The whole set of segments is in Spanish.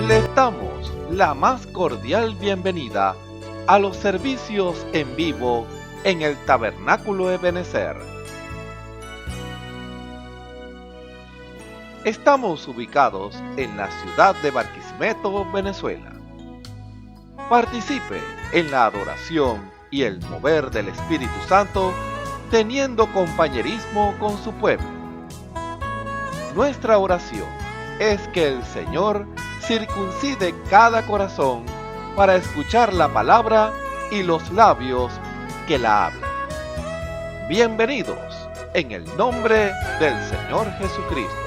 Les damos la más cordial bienvenida a los servicios en vivo en el Tabernáculo Ebenezer. Estamos ubicados en la ciudad de Barquisimeto, Venezuela. Participe en la adoración y el mover del Espíritu Santo, teniendo compañerismo con su pueblo. Nuestra oración es que el Señor circuncide cada corazón para escuchar la palabra y los labios que la hablan. Bienvenidos en el nombre del Señor Jesucristo.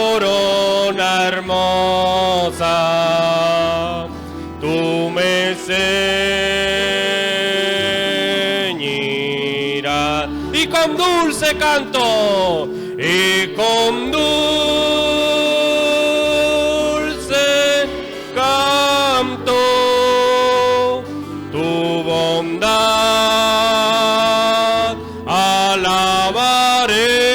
Corona hermosa, tú me ceñirás, y con dulce canto, y con dulce canto, tu bondad alabaré.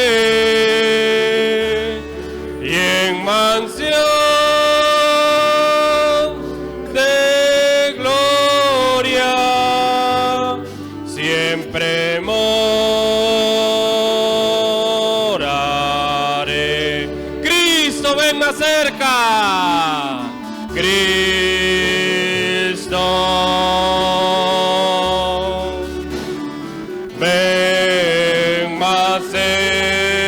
Siempre moraré. Cristo, ven más cerca. Cristo, ven más cerca.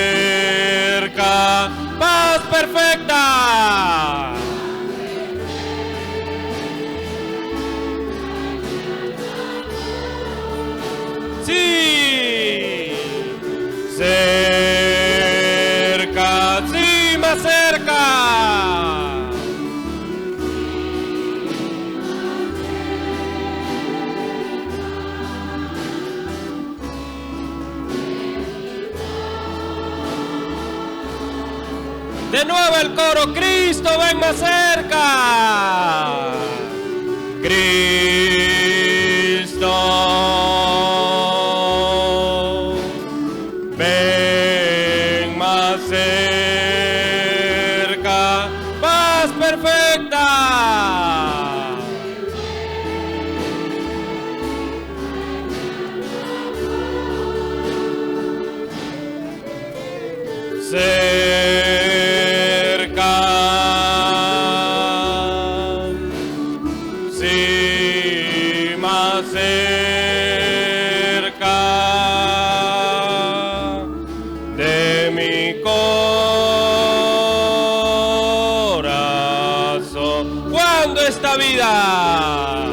Paz perfecta. Sí, cerca, sí, más cerca. De nuevo el coro, Cristo, ven más cerca. Cristo. Cerca, paz perfecta. Cerca, sí, más cerca de mi corazón. Cuando esta vida,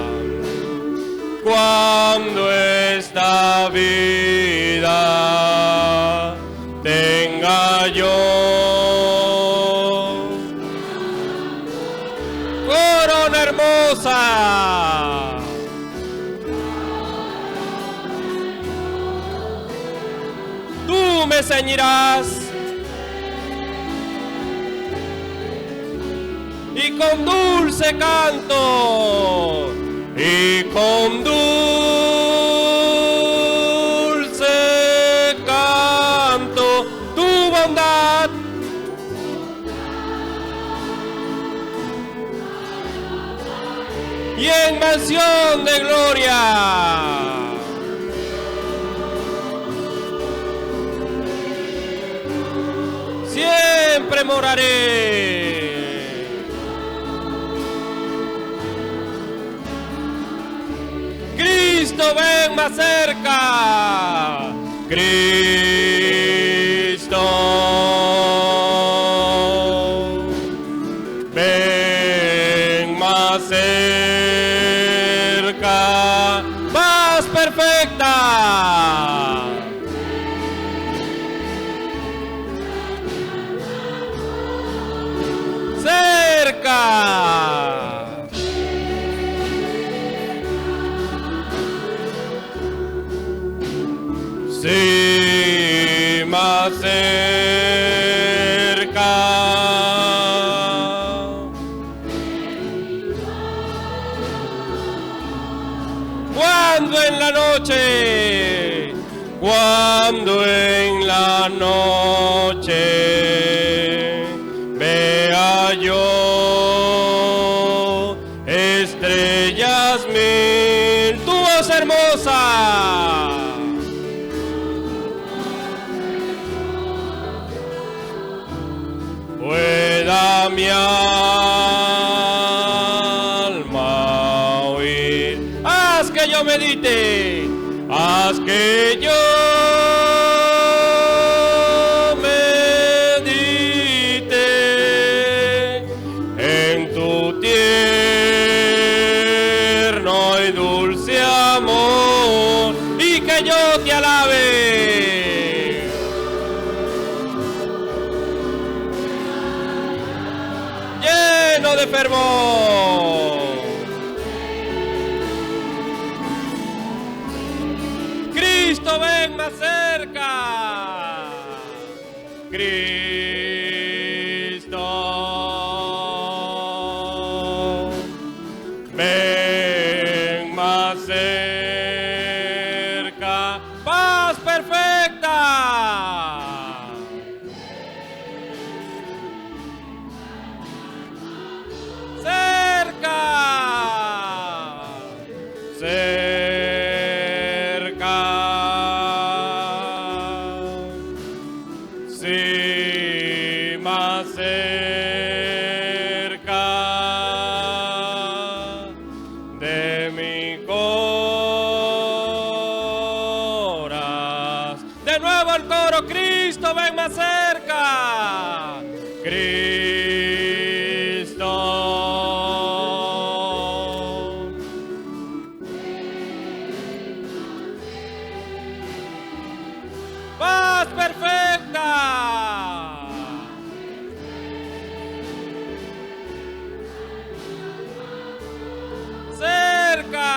cuando esta vida tenga yo corona hermosa, tú me ceñirás y con dulce canto, y con dulce canto, tu bondad y en mansión de gloria. Siempre moraré. Cristo, ven más cerca. Cristo, ven más cerca. Paz perfecta. Cerca. más cerca. Cuando en la noche, cuando en la noche vea yo estrellas mil, tu voz hermosa. Pueda mi alma oír, haz que yo medite, haz que yo medite en tu tierno y dulce amor y que yo te alabe. Lleno de fervor. Cristo, ven más cerca. Cristo, ven más cerca. Paz perfecta. Cerca. Sí, más cerca de mi corazón. De nuevo el coro, Cristo, ven más cerca. Cristo. Paz perfecta. Cerca.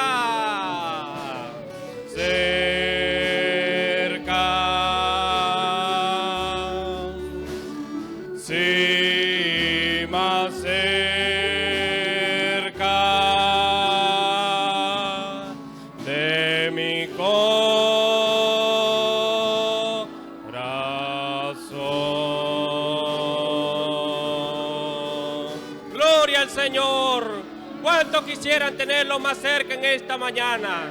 Cerca. Sí, más cerca de mi corazón. Gloria al Señor. ¿Cuántos quisieran tenerlo más cerca en esta mañana?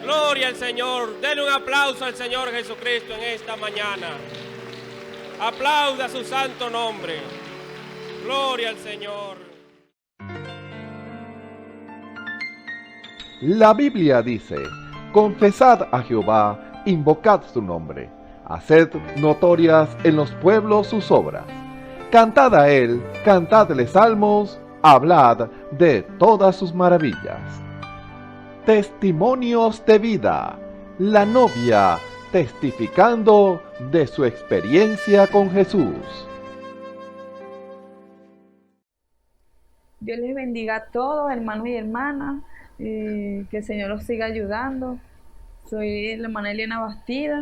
Gloria al Señor. Denle un aplauso al Señor Jesucristo en esta mañana. Aplauda su santo nombre. Gloria al Señor. La Biblia dice: confesad a Jehová, invocad su nombre, haced notorias en los pueblos sus obras. Cantad a él, cantadle salmos, hablad de todas sus maravillas. Testimonios de vida. La novia testificando de su experiencia con Jesús. Dios les bendiga a todos, hermanos y hermanas. Que el Señor los siga ayudando. Soy la hermana Eliana Bastida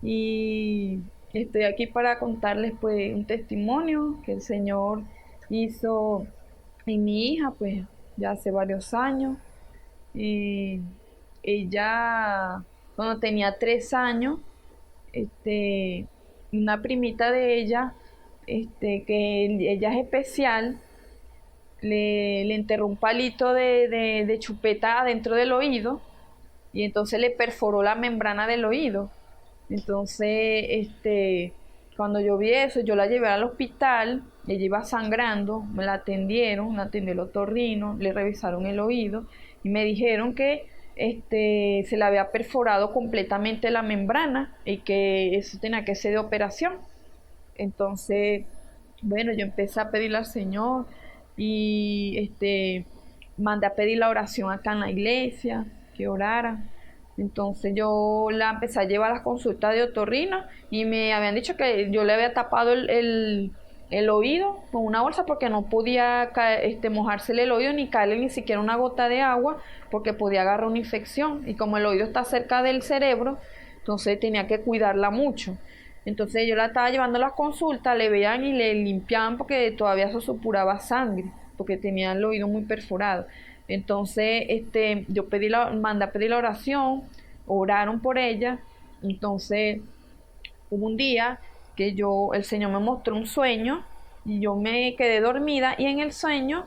y estoy aquí para contarles pues un testimonio que el Señor hizo en mi hija pues ya hace varios años. Y ella cuando tenía 3 años, una primita de ella, que ella es especial, le enterró un palito de chupeta dentro del oído y entonces le perforó la membrana del oído. Entonces, cuando yo vi eso, yo la llevé al hospital, ella iba sangrando, me la atendieron, la atendió el otorrino, le revisaron el oído y me dijeron que se le había perforado completamente la membrana y que eso tenía que ser de operación. Entonces, bueno, yo empecé a pedirle al Señor y mandé a pedir la oración acá en la iglesia, que orara. Entonces yo la empecé a llevar a las consultas de otorrino y me habían dicho que yo le había tapado el oído con una bolsa porque no podía mojársele el oído ni caerle ni siquiera una gota de agua porque podía agarrar una infección, y como el oído está cerca del cerebro, entonces tenía que cuidarla mucho. Entonces yo la estaba llevando a las consultas, le veían y le limpiaban porque todavía se supuraba sangre, porque tenía el oído muy perforado. Entonces, yo mandé a pedir la oración, oraron por ella. Entonces, hubo un día que el Señor me mostró un sueño y yo me quedé dormida y en el sueño,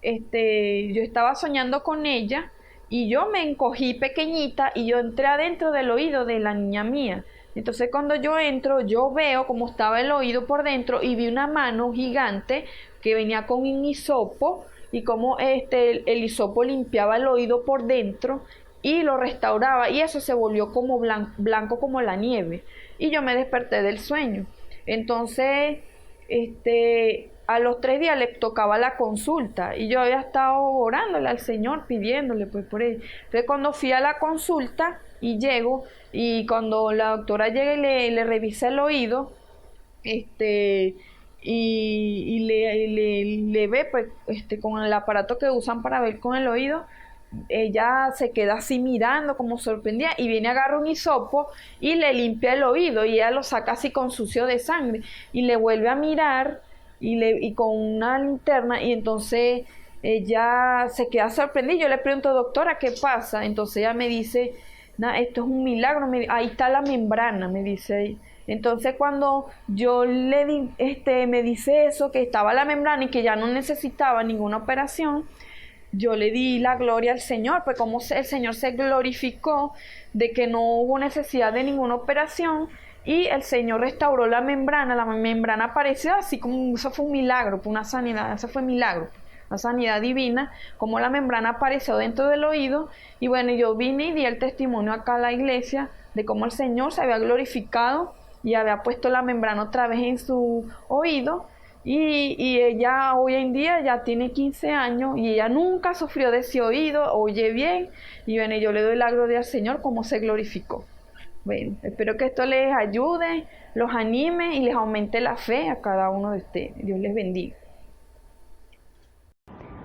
yo estaba soñando con ella y yo me encogí pequeñita y yo entré adentro del oído de la niña mía. Entonces cuando yo entro, yo veo cómo estaba el oído por dentro y vi una mano gigante que venía con un hisopo y cómo el hisopo limpiaba el oído por dentro y lo restauraba y eso se volvió como blanco como la nieve y yo me desperté del sueño. Entonces, a los 3 días le tocaba la consulta y yo había estado orándole al Señor, pidiéndole pues por él. Entonces cuando fui a la consulta y llego y cuando la doctora llega y le revisa el oído, y le ve pues con el aparato que usan para ver con el oído, ella se queda así mirando como sorprendida y viene a agarrar un hisopo y le limpia el oído y ella lo saca así con sucio de sangre y le vuelve a mirar y con una linterna y entonces ella se queda sorprendida. Yo le pregunto, doctora, ¿qué pasa? Entonces ella me dice, nah, esto es un milagro, ahí está la membrana, me dice. Entonces cuando yo le di, me dice eso, que estaba la membrana y que ya no necesitaba ninguna operación, yo le di la gloria al Señor, pues como el Señor se glorificó de que no hubo necesidad de ninguna operación y el Señor restauró la membrana apareció así como, eso fue un milagro, una sanidad, eso fue un milagro, una sanidad divina, como la membrana apareció dentro del oído y bueno, yo vine y di el testimonio acá a la iglesia de cómo el Señor se había glorificado y había puesto la membrana otra vez en su oído. Y ella hoy en día ya tiene 15 años y ella nunca sufrió de ese oído, oye bien. Y bueno, yo le doy la gloria al Señor como se glorificó. Bueno, espero que esto les ayude, los anime y les aumente la fe a cada uno de ustedes. Dios les bendiga.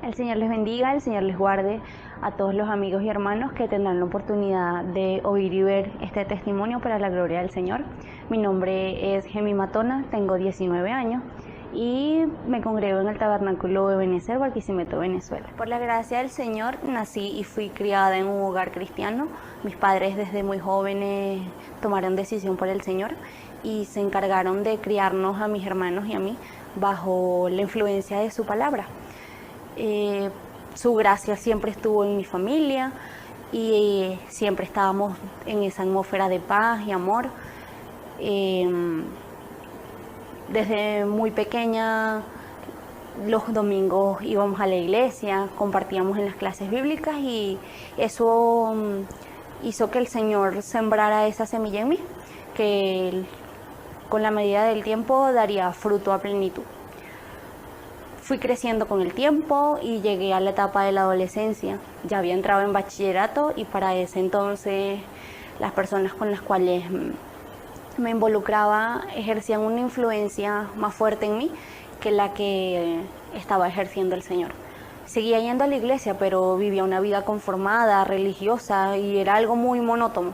El Señor les bendiga, el Señor les guarde a todos los amigos y hermanos que tendrán la oportunidad de oír y ver este testimonio para la gloria del Señor. Mi nombre es Gemi Matona, tengo 19 años. Y me congrego en el Tabernáculo de Ebenezer, Barquisimeto, Venezuela. Por la gracia del Señor nací y fui criada en un hogar cristiano. Mis padres desde muy jóvenes tomaron decisión por el Señor y se encargaron de criarnos a mis hermanos y a mí bajo la influencia de su palabra. Su gracia siempre estuvo en mi familia y siempre estábamos en esa atmósfera de paz y amor. Desde muy pequeña, los domingos íbamos a la iglesia, compartíamos en las clases bíblicas y eso hizo que el Señor sembrara esa semilla en mí, que con la medida del tiempo daría fruto a plenitud. Fui creciendo con el tiempo y llegué a la etapa de la adolescencia. Ya había entrado en bachillerato y para ese entonces las personas con las cuales me involucraba ejercían una influencia más fuerte en mí que la que estaba ejerciendo el Señor. Seguía yendo a la iglesia, pero vivía una vida conformada, religiosa, y era algo muy monótono.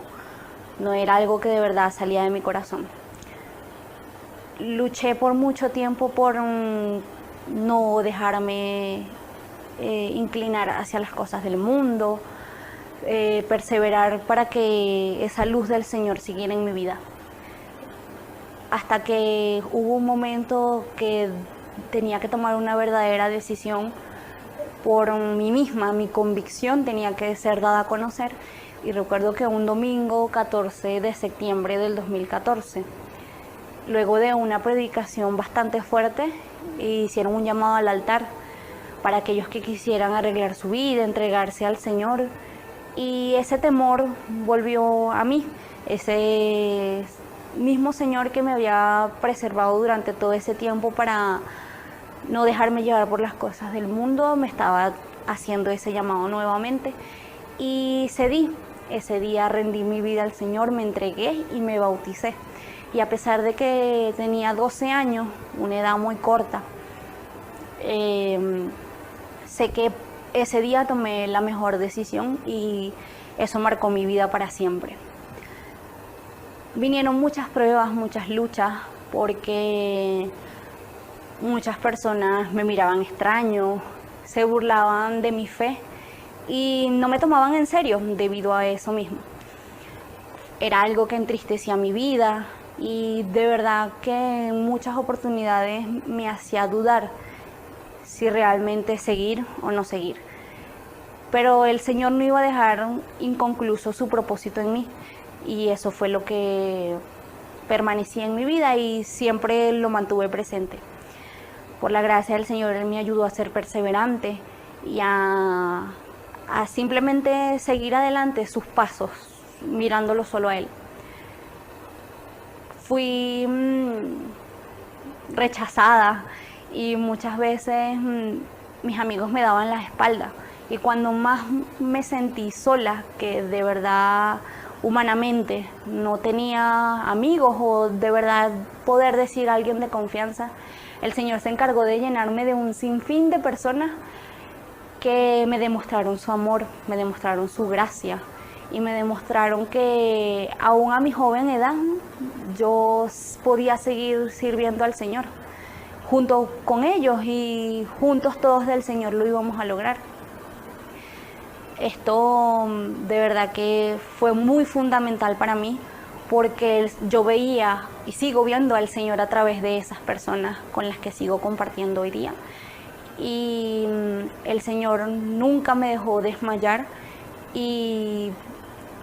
No era algo que de verdad salía de mi corazón. Luché por mucho tiempo por no dejarme inclinar hacia las cosas del mundo, perseverar para que esa luz del Señor siguiera en mi vida. Hasta que hubo un momento que tenía que tomar una verdadera decisión por mí misma, mi convicción tenía que ser dada a conocer. Y recuerdo que un domingo 14 de septiembre del 2014, luego de una predicación bastante fuerte, hicieron un llamado al altar para aquellos que quisieran arreglar su vida, entregarse al Señor. Y ese temor volvió a mí, ese mismo Señor que me había preservado durante todo ese tiempo para no dejarme llevar por las cosas del mundo, me estaba haciendo ese llamado nuevamente y cedí. Ese día rendí mi vida al Señor, me entregué y me bauticé. Y a pesar de que tenía 12 años, una edad muy corta, sé que ese día tomé la mejor decisión y eso marcó mi vida para siempre. Vinieron muchas pruebas, muchas luchas, porque muchas personas me miraban extraño, se burlaban de mi fe y no me tomaban en serio debido a eso mismo. Era algo que entristecía mi vida y de verdad que en muchas oportunidades me hacía dudar si realmente seguir o no seguir. Pero el Señor no iba a dejar inconcluso su propósito en mí y eso fue lo que permanecía en mi vida y siempre lo mantuve presente. Por la gracia del Señor, Él me ayudó a ser perseverante y a simplemente seguir adelante sus pasos, mirándolo solo a Él. Fui rechazada y muchas veces mis amigos me daban la espalda. Y cuando más me sentí sola, que de verdad humanamente no tenía amigos o de verdad poder decir a alguien de confianza, el Señor se encargó de llenarme de un sinfín de personas que me demostraron su amor, me demostraron su gracia y me demostraron que aún a mi joven edad yo podía seguir sirviendo al Señor. Junto con ellos y juntos todos del Señor lo íbamos a lograr. Esto de verdad que fue muy fundamental para mí porque yo veía y sigo viendo al Señor a través de esas personas con las que sigo compartiendo hoy día. Y el Señor nunca me dejó desmayar y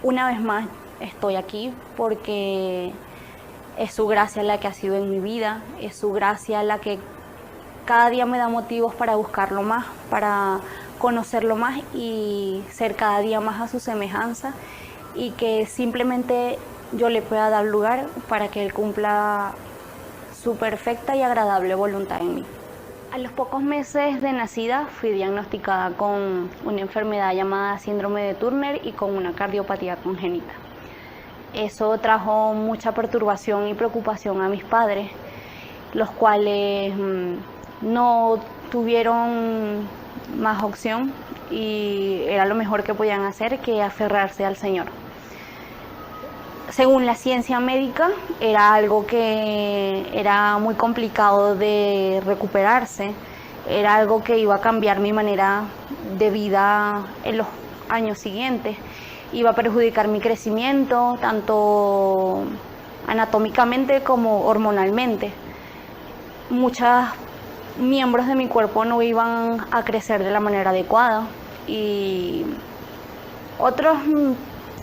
una vez más estoy aquí porque es su gracia la que ha sido en mi vida, es su gracia la que cada día me da motivos para buscarlo más, para conocerlo más y ser cada día más a su semejanza y que simplemente yo le pueda dar lugar para que Él cumpla su perfecta y agradable voluntad en mí. A los pocos meses de nacida fui diagnosticada con una enfermedad llamada síndrome de Turner y con una cardiopatía congénita. Eso trajo mucha perturbación y preocupación a mis padres, los cuales no tuvieron más opción y era lo mejor que podían hacer que aferrarse al Señor. Según la ciencia médica, era algo que era muy complicado de recuperarse, era algo que iba a cambiar mi manera de vida en los años siguientes, iba a perjudicar mi crecimiento, tanto anatómicamente como hormonalmente. Muchos miembros de mi cuerpo no iban a crecer de la manera adecuada y otros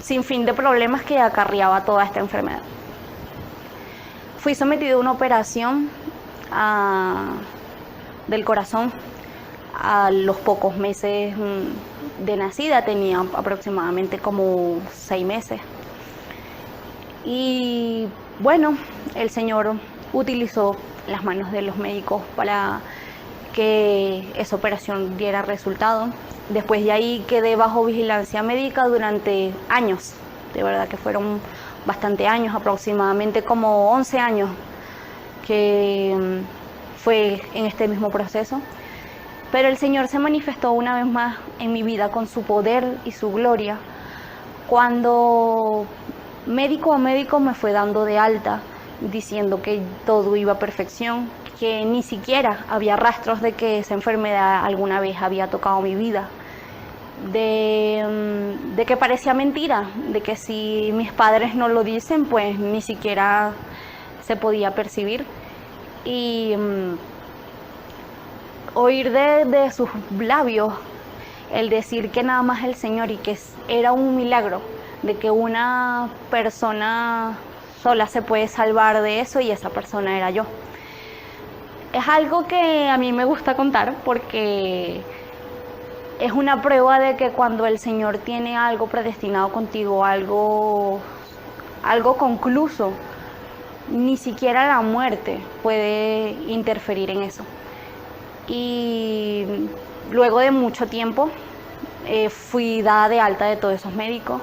sin fin de problemas que acarreaba toda esta enfermedad. Fui sometido a una operación del corazón a los pocos meses de nacida, tenía aproximadamente como 6 meses. Y bueno, el Señor utilizó las manos de los médicos para que esa operación diera resultado. Después de ahí quedé bajo vigilancia médica durante años, de verdad que fueron bastante años, aproximadamente como 11 años que fue en este mismo proceso. Pero el Señor se manifestó una vez más en mi vida con su poder y su gloria cuando médico a médico me fue dando de alta, diciendo que todo iba a perfección, que ni siquiera había rastros de que esa enfermedad alguna vez había tocado mi vida, de que parecía mentira, de que si mis padres no lo dicen, pues ni siquiera se podía percibir. Y oír de sus labios el decir que nada más el Señor y que era un milagro, de que una persona sola se puede salvar de eso y esa persona era yo. Es algo que a mí me gusta contar porque es una prueba de que cuando el Señor tiene algo predestinado contigo, algo concluso, ni siquiera la muerte puede interferir en eso. Y luego de mucho tiempo fui dada de alta de todos esos médicos.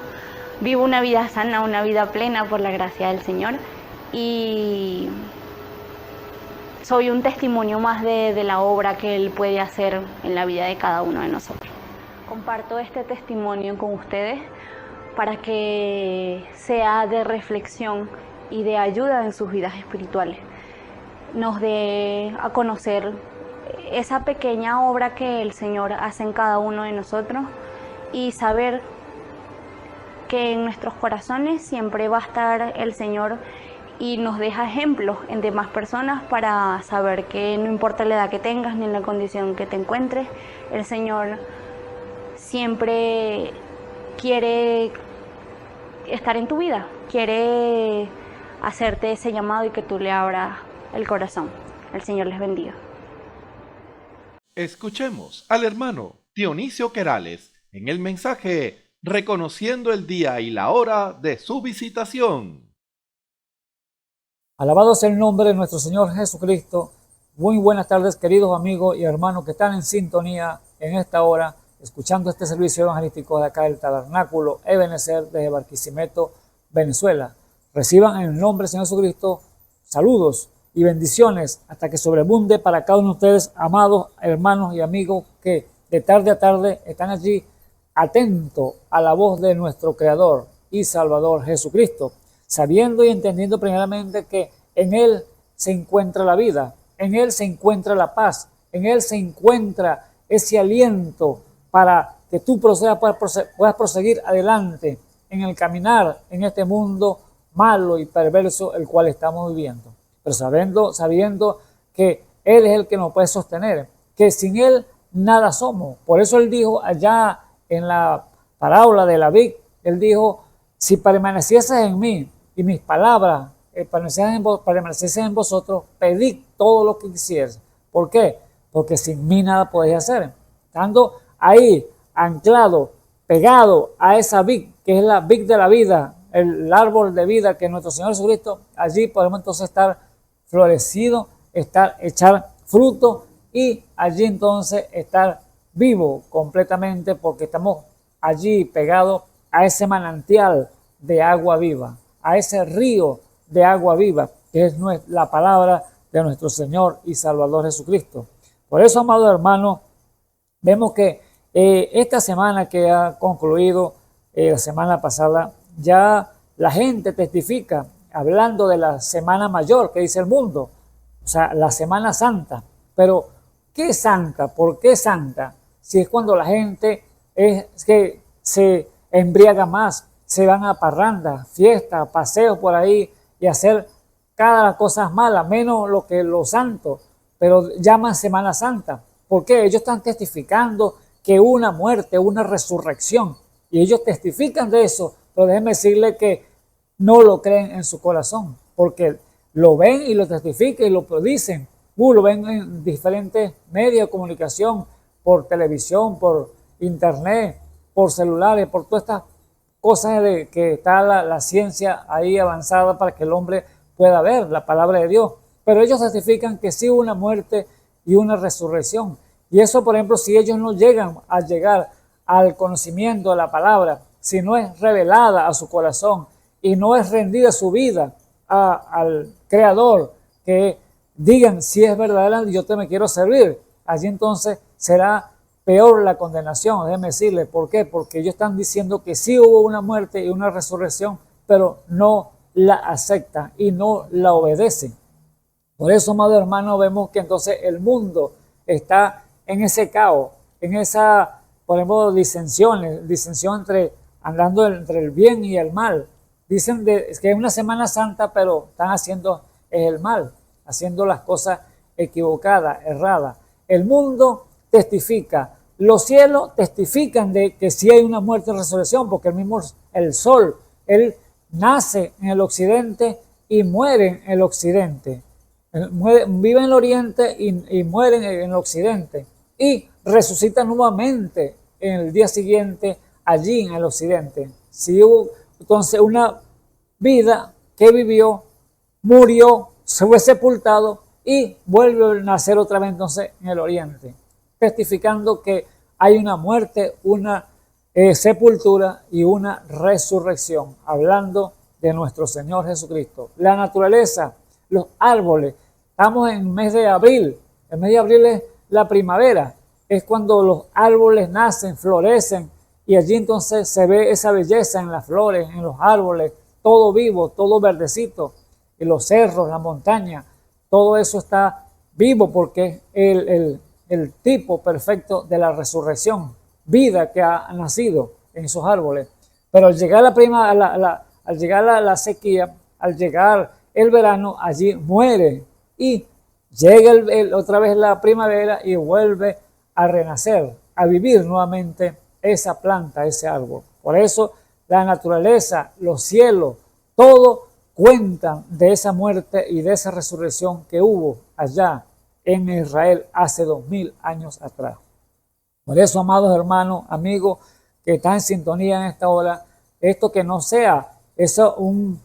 Vivo una vida sana, una vida plena por la gracia del Señor y soy un testimonio más de la obra que Él puede hacer en la vida de cada uno de nosotros. Comparto este testimonio con ustedes para que sea de reflexión y de ayuda en sus vidas espirituales. Nos dé a conocer esa pequeña obra que el Señor hace en cada uno de nosotros y saber que en nuestros corazones siempre va a estar el Señor y nos deja ejemplos en demás personas para saber que no importa la edad que tengas ni la condición que te encuentres, el Señor siempre quiere estar en tu vida, quiere hacerte ese llamado y que tú le abras el corazón. El Señor les bendiga. Escuchemos al hermano Dionisio Querales en el mensaje Reconociendo el día y la hora de su visitación. Alabado sea el nombre de nuestro Señor Jesucristo. Muy buenas tardes, queridos amigos y hermanos que están en sintonía en esta hora, escuchando este servicio evangelístico de acá del Tabernáculo Ebenezer desde Barquisimeto, Venezuela. Reciban en el nombre del Señor Jesucristo saludos y bendiciones hasta que sobreabunde para cada uno de ustedes, amados hermanos y amigos que de tarde a tarde están allí atentos a la voz de nuestro Creador y Salvador Jesucristo, sabiendo y entendiendo primeramente que en Él se encuentra la vida, en Él se encuentra la paz, en Él se encuentra ese aliento para que tú puedas proseguir adelante en el caminar en este mundo malo y perverso el cual estamos viviendo. Pero sabiendo que Él es el que nos puede sostener, que sin Él nada somos. Por eso Él dijo allá en la parábola de la vid, Él dijo, si permanecieses en mí y mis palabras permaneciesen en vosotros, pedid todo lo que quisierais. ¿Por qué? Porque sin mí nada podéis hacer. Estando ahí, anclado, pegado a esa vid, que es la vid de la vida, el árbol de vida que es nuestro Señor Jesucristo, allí podemos entonces estar florecidos, echar fruto y allí entonces estar vivo completamente porque estamos allí pegados a ese manantial de agua viva, a ese río de agua viva, que es la palabra de nuestro Señor y Salvador Jesucristo. Por eso, amados hermanos, vemos que esta semana que ha concluido, la semana pasada, ya la gente testifica, hablando de la Semana Mayor que dice el mundo, o sea, la Semana Santa. Pero, ¿qué es santa? ¿Por qué santa? Si es cuando la gente es que se embriaga más, se van a parrandas, fiestas, paseos por ahí y hacer cada cosa mala, menos lo que los santos, pero llaman Semana Santa. ¿Por qué? Ellos están testificando que una muerte, una resurrección, y ellos testifican de eso, pero déjenme decirle que no lo creen en su corazón, porque lo ven y lo testifican y lo dicen, lo ven en diferentes medios de comunicación, por televisión, por internet, por celulares, por todas estas cosas de que está la ciencia ahí avanzada para que el hombre pueda ver la palabra de Dios. Pero ellos testifican que sí hubo una muerte y una resurrección. Y eso, por ejemplo, si ellos no llegan a llegar al conocimiento de la palabra, si no es revelada a su corazón y no es rendida su vida al Creador, que digan si es verdadera, yo te me quiero servir, allí entonces será peor la condenación. Déjeme decirle, ¿por qué? Porque ellos están diciendo que sí hubo una muerte y una resurrección, pero no la aceptan y no la obedecen. Por eso, amado hermano, vemos que entonces el mundo está en ese caos, en esa, por ejemplo, disensión andando entre el bien y el mal. Dicen que es una Semana Santa, pero están haciendo el mal, haciendo las cosas equivocadas, erradas. El mundo testifica, los cielos testifican de que sí hay una muerte y resurrección, porque el sol, él nace en el occidente y muere en el occidente. Vive en el oriente y muere en el occidente. Y resucita nuevamente en el día siguiente allí en el occidente. Si hubo entonces una vida que vivió, murió, se fue sepultado y vuelve a nacer otra vez entonces en el oriente, testificando que hay una muerte, una sepultura y una resurrección, hablando de nuestro Señor Jesucristo. La naturaleza, los árboles, estamos en el mes de abril, el mes de abril es la primavera, es cuando los árboles nacen, florecen, y allí entonces se ve esa belleza en las flores, en los árboles, todo vivo, todo verdecito. y los cerros, la montaña, todo eso está vivo porque es el tipo perfecto de la resurrección, vida que ha nacido en esos árboles. Pero al llegar al llegar la sequía, al llegar el verano, allí muere y llega otra vez la primavera y vuelve a renacer, a vivir nuevamente esa planta, ese árbol. Por eso la naturaleza, los cielos, todo cuentan de esa muerte y de esa resurrección que hubo allá en Israel hace 2000 años atrás. Por eso, amados hermanos, amigos que están en sintonía en esta hora, esto que no sea eso un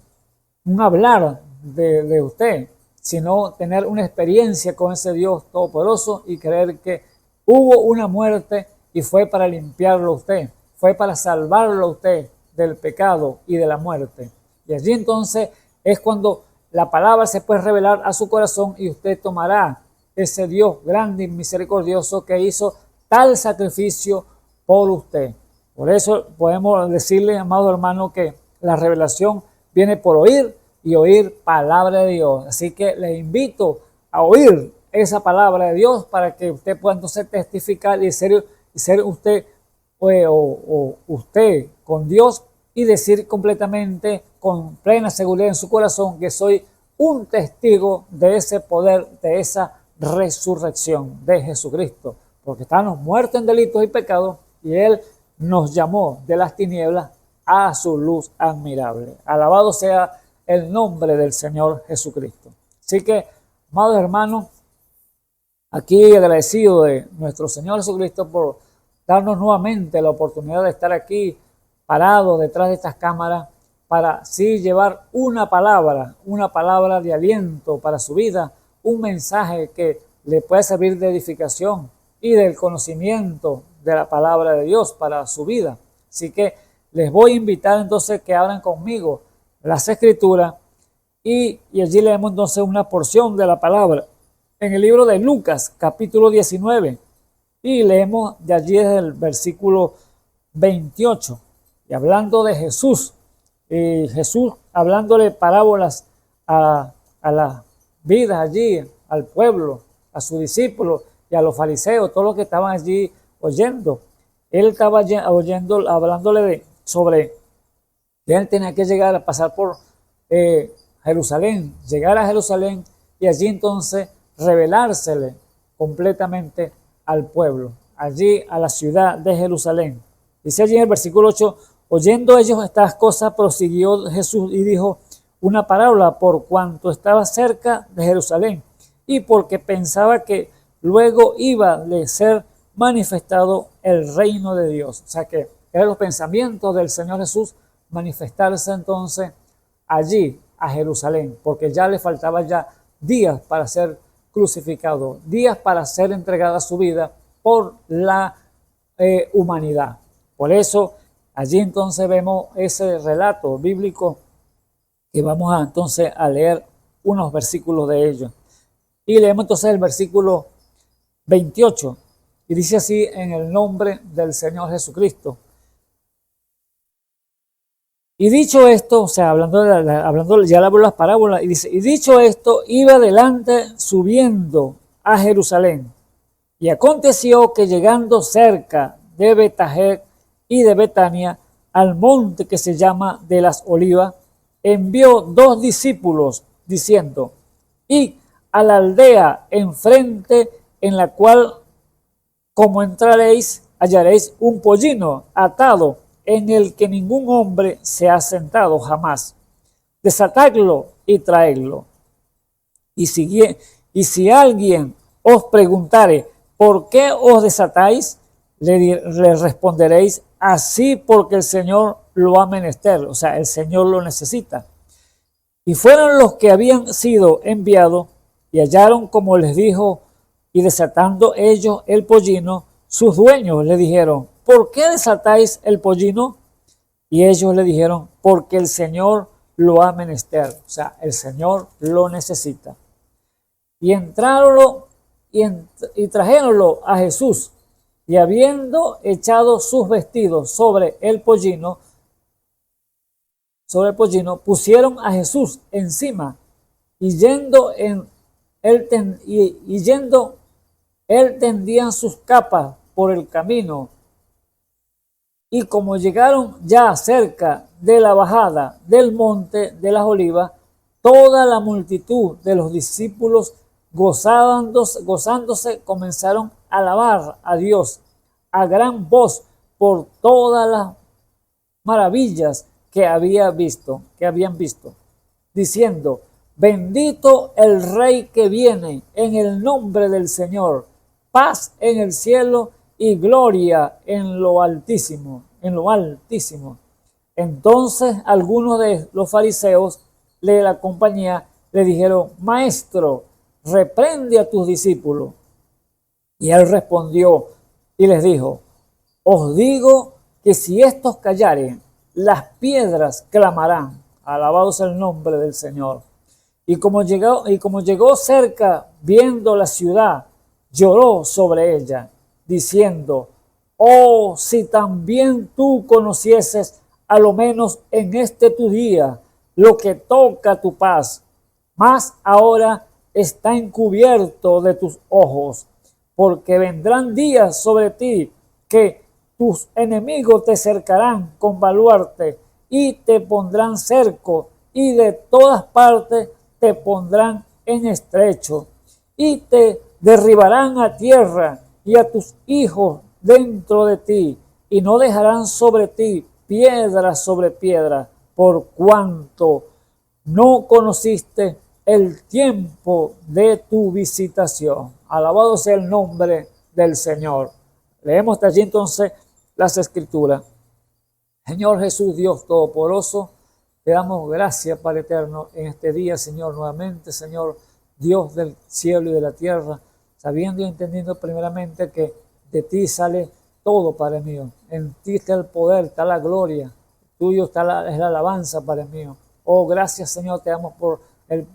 hablar de usted, sino tener una experiencia con ese Dios todopoderoso y creer que hubo una muerte y fue para limpiarlo a usted, fue para salvarlo a usted del pecado y de la muerte. Y allí entonces es cuando la palabra se puede revelar a su corazón y usted tomará ese Dios grande y misericordioso que hizo tal sacrificio por usted. Por eso podemos decirle, amado hermano, que la revelación viene por oír y oír palabra de Dios. Así que le invito a oír esa palabra de Dios para que usted pueda entonces testificar y ser usted o usted con Dios y decir completamente con plena seguridad en su corazón que soy un testigo de ese poder, de esa resurrección de Jesucristo, porque estábamos muertos en delitos y pecados y Él nos llamó de las tinieblas a su luz admirable. Alabado sea el nombre del Señor Jesucristo. Así que, amados hermanos, aquí agradecido de nuestro Señor Jesucristo por darnos nuevamente la oportunidad de estar aquí parados detrás de estas cámaras para así llevar una palabra de aliento para su vida, un mensaje que le puede servir de edificación y del conocimiento de la palabra de Dios para su vida. Así que les voy a invitar entonces que abran conmigo las Escrituras y allí leemos entonces una porción de la palabra en el libro de Lucas, capítulo 19, y leemos de allí desde el versículo 28, y hablando de Jesús, Jesús hablándole parábolas a las vidas allí, al pueblo, a sus discípulos y a los fariseos, todos los que estaban allí oyendo. Él estaba oyendo, hablándole sobre que él tenía que llegar a pasar por Jerusalén, llegar a Jerusalén y allí entonces revelársele completamente al pueblo, allí a la ciudad de Jerusalén. Dice allí en el versículo 8, oyendo ellos estas cosas, prosiguió Jesús y dijo una parábola por cuanto estaba cerca de Jerusalén y porque pensaba que luego iba a ser manifestado el reino de Dios. O sea que eran los pensamientos del Señor Jesús manifestarse entonces allí a Jerusalén, porque ya le faltaba ya días para ser crucificado, días para ser entregada su vida por la humanidad. Por eso allí entonces vemos ese relato bíblico que vamos entonces a leer unos versículos de ellos. Y leemos entonces el versículo 28 y dice así: en el nombre del Señor Jesucristo. Y dicho esto, o sea, hablando ya le hablo las parábolas, y dice, y dicho esto, iba adelante subiendo a Jerusalén. Y aconteció que llegando cerca de Betagé y de Betania, al monte que se llama de las Olivas, envió 2 discípulos, diciendo, y a la aldea enfrente, en la cual, como entraréis, hallaréis un pollino atado, en el que ningún hombre se ha sentado jamás. Desatadlo y traedlo. Y si alguien os preguntare, ¿por qué os desatáis? Le responderéis, así porque el Señor lo ha menester, o sea, el Señor lo necesita. Y fueron los que habían sido enviados y hallaron como les dijo, y desatando ellos el pollino, sus dueños le dijeron, ¿por qué desatáis el pollino? Y ellos le dijeron, porque el Señor lo ha menester, o sea, el Señor lo necesita. Y entraronlo y trajéronlo a Jesús, y habiendo echado sus vestidos sobre el pollino, pusieron a Jesús encima, y yendo él tendían sus capas por el camino. Y como llegaron ya cerca de la bajada del monte de las Olivas, toda la multitud de los discípulos gozándose comenzaron a alabar a Dios a gran voz por todas las maravillas que habían visto, diciendo: bendito el Rey que viene en el nombre del Señor, paz en el cielo y gloria en lo altísimo, Entonces algunos de los fariseos de la compañía le dijeron: Maestro, reprende a tus discípulos. Y él respondió y les dijo: os digo que si estos callaren, las piedras clamarán. Alabado sea el nombre del Señor. Y como llegó cerca, viendo la ciudad, lloró sobre ella, diciendo: oh, si también tú conocieses, a lo menos en este tu día, lo que toca tu paz, mas ahora está encubierto de tus ojos, porque vendrán días sobre ti que tus enemigos te cercarán con baluarte y te pondrán cerco, y de todas partes te pondrán en estrecho, y te derribarán a tierra y a tus hijos dentro de ti, y no dejarán sobre ti piedra sobre piedra, por cuanto no conociste el tiempo de tu visitación. Alabado sea el nombre del Señor. Leemos allí entonces las Escrituras. Señor Jesús, Dios Todopoderoso, te damos gracias, Padre eterno, en este día, Señor, nuevamente, Señor, Dios del cielo y de la tierra, sabiendo y entendiendo primeramente que de ti sale todo, Padre mío. En ti está el poder, está la gloria, tuyo es la alabanza, Padre mío. Oh, gracias, Señor, te damos por el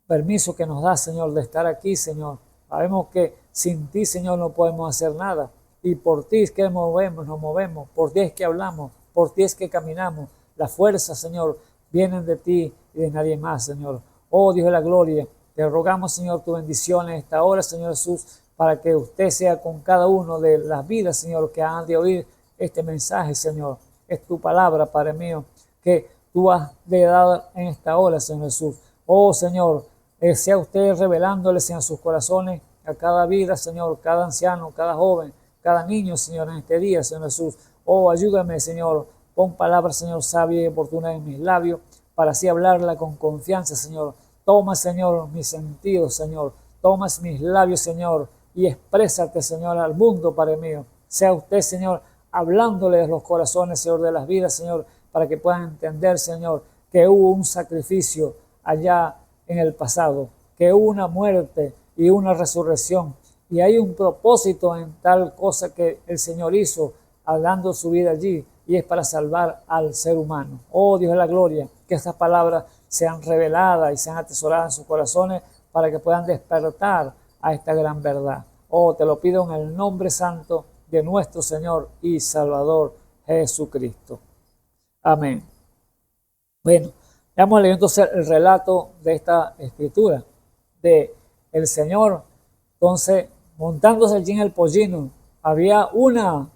permiso que nos da, Señor, de estar aquí, Señor. Sabemos que sin ti, Señor, no podemos hacer nada. Y por ti es que nos movemos, por ti es que hablamos, por ti es que caminamos. La fuerza, Señor, vienen de ti y de nadie más, Señor. Oh, Dios de la gloria, te rogamos, Señor, tu bendición en esta hora, Señor Jesús, para que usted sea con cada uno de las vidas, Señor, que han de oír este mensaje, Señor. Es tu palabra, Padre mío, que tú has de dar en esta hora, Señor Jesús. Oh, Señor, sea usted revelándoles en sus corazones a cada vida, Señor, cada anciano, cada joven, cada niño, Señor, en este día, Señor Jesús. Oh, ayúdame, Señor, pon palabras, Señor, sabia y oportuna en mis labios, para así hablarla con confianza, Señor. Toma, Señor, mis sentidos, Señor. Toma mis labios, Señor, y exprésate, Señor, al mundo, Padre mío. Sea usted, Señor, hablándole de los corazones, Señor, de las vidas, Señor, para que puedan entender, Señor, que hubo un sacrificio allá en el pasado, que hubo una muerte y una resurrección, y hay un propósito en tal cosa que el Señor hizo, dando su vida allí, y es para salvar al ser humano. Oh, Dios de la gloria, que estas palabras sean reveladas y sean atesoradas en sus corazones para que puedan despertar a esta gran verdad. Oh, te lo pido en el nombre santo de nuestro Señor y Salvador Jesucristo. Amén. Bueno, vamos a leer entonces el relato de esta escritura de el Señor. Entonces, montándose allí en el pollino, había una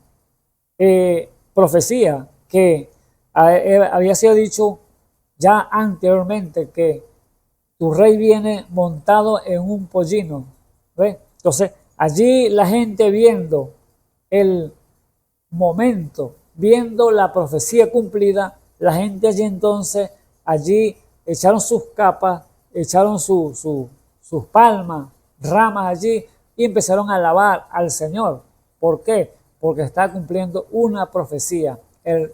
profecía que había sido dicho ya anteriormente, que tu rey viene montado en un pollino. ¿Ves? Entonces, allí la gente viendo el momento, viendo la profecía cumplida, la gente allí entonces, allí echaron sus capas, echaron sus palmas, ramas allí, y empezaron a alabar al Señor. ¿Por qué? Porque está cumpliendo una profecía.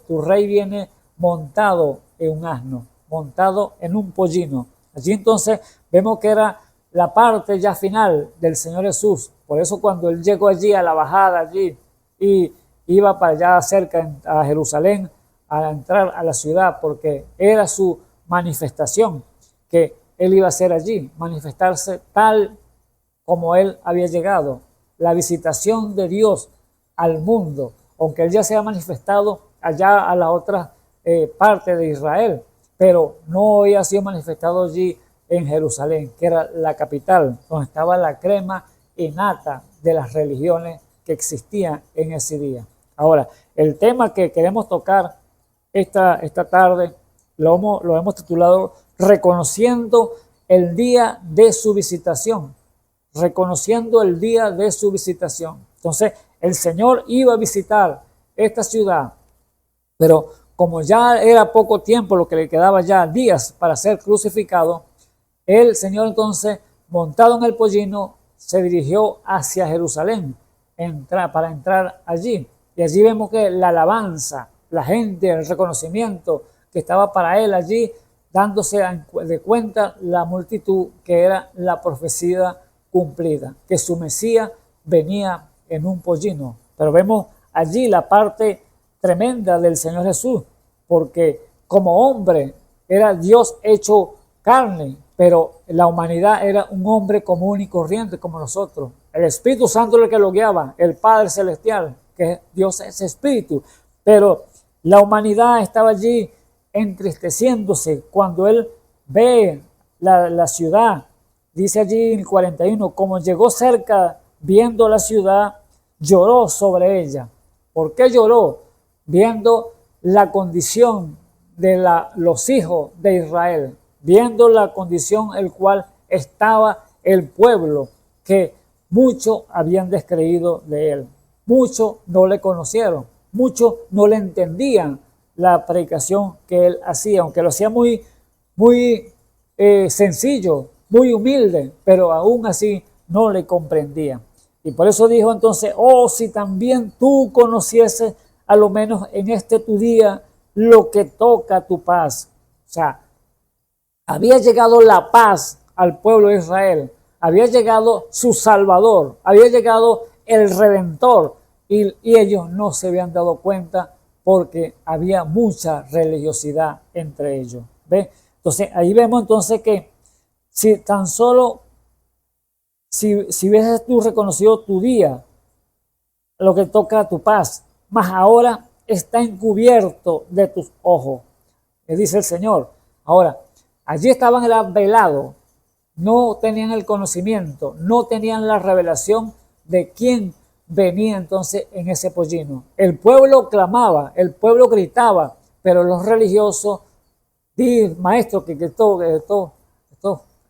Tu rey viene montado en un asno, montado en un pollino. Allí entonces vemos que era la parte ya final del Señor Jesús. Por eso cuando él llegó allí a la bajada allí y iba para allá cerca a Jerusalén, a entrar a la ciudad, porque era su manifestación que él iba a hacer allí, manifestarse tal como él había llegado, la visitación de Dios al mundo, aunque él ya se ha manifestado allá a la otra parte de Israel, pero no había sido manifestado allí en Jerusalén, que era la capital, donde estaba la crema y nata de las religiones que existían en ese día. Ahora, el tema que queremos tocar esta tarde lo hemos titulado Reconociendo el día de su visitación. Reconociendo el día de su visitación. Entonces, el Señor iba a visitar esta ciudad, pero como ya era poco tiempo, lo que le quedaba ya días para ser crucificado, el Señor entonces, montado en el pollino, se dirigió hacia Jerusalén para entrar allí. Y allí vemos que la alabanza, la gente, el reconocimiento que estaba para él allí, dándose de cuenta la multitud que era la profecía cumplida, que su Mesías venía en un pollino. Pero vemos allí la parte tremenda del Señor Jesús, porque como hombre era Dios hecho carne, pero la humanidad era un hombre común y corriente como nosotros. El Espíritu Santo es el que lo guiaba, el Padre Celestial, que Dios es Espíritu, pero la humanidad estaba allí entristeciéndose cuando él ve la ciudad. Dice allí en el 41, como llegó cerca viendo la ciudad, lloró sobre ella. ¿Por qué lloró? Viendo la condición de los hijos de Israel, viendo la condición en la cual estaba el pueblo, que muchos habían descreído de él, muchos no le conocieron, muchos no le entendían la predicación que él hacía, aunque lo hacía muy sencillo, muy humilde, pero aún así no le comprendían. Y por eso dijo entonces, oh, si también tú conocieses a lo menos en este tu día lo que toca tu paz. O sea, había llegado la paz al pueblo de Israel, había llegado su Salvador, había llegado el Redentor, y ellos no se habían dado cuenta porque había mucha religiosidad entre ellos. ¿Ve? Entonces, ahí vemos entonces que si tan solo, si hubieses tú reconocido tu día, lo que toca a tu paz, mas ahora está encubierto de tus ojos, le dice el Señor. Ahora, allí estaban velados, no tenían el conocimiento, no tenían la revelación de quién venía entonces en ese pollino. El pueblo clamaba, el pueblo gritaba, pero los religiosos, maestro, que esto,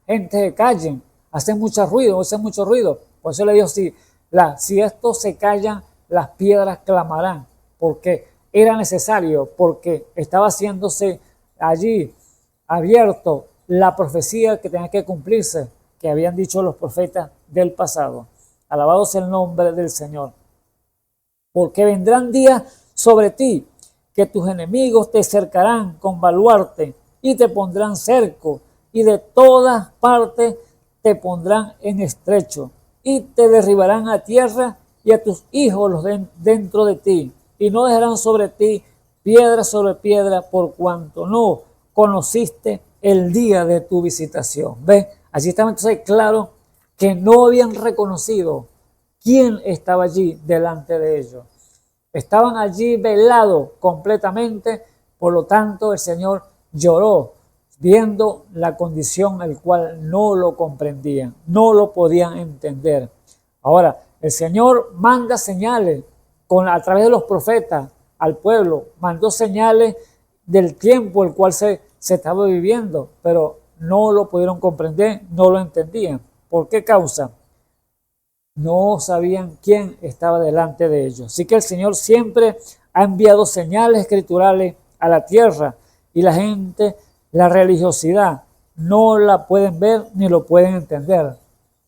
gente se callen, hacen mucho ruido. Por eso le digo, si estos se callan, las piedras clamarán, porque era necesario, porque estaba haciéndose allí abierto la profecía que tenía que cumplirse, que habían dicho los profetas del pasado. Alabado sea el nombre del Señor. Porque vendrán días sobre ti, que tus enemigos te cercarán con baluarte y te pondrán cerco, y de todas partes te pondrán en estrecho, y te derribarán a tierra y a tus hijos los dentro de ti, y no dejarán sobre ti piedra sobre piedra, por cuanto no conociste el día de tu visitación. ¿Ves? Allí estaba entonces claro que no habían reconocido quién estaba allí delante de ellos. Estaban allí velados completamente, por lo tanto el Señor lloró viendo la condición en la cual no lo comprendían, no lo podían entender. Ahora, el Señor manda señales a través de los profetas al pueblo, mandó señales del tiempo el cual se estaba viviendo, pero no lo pudieron comprender, no lo entendían. ¿Por qué causa? No sabían quién estaba delante de ellos. Así que el Señor siempre ha enviado señales escriturales a la tierra, y la gente, la religiosidad, no la pueden ver ni lo pueden entender.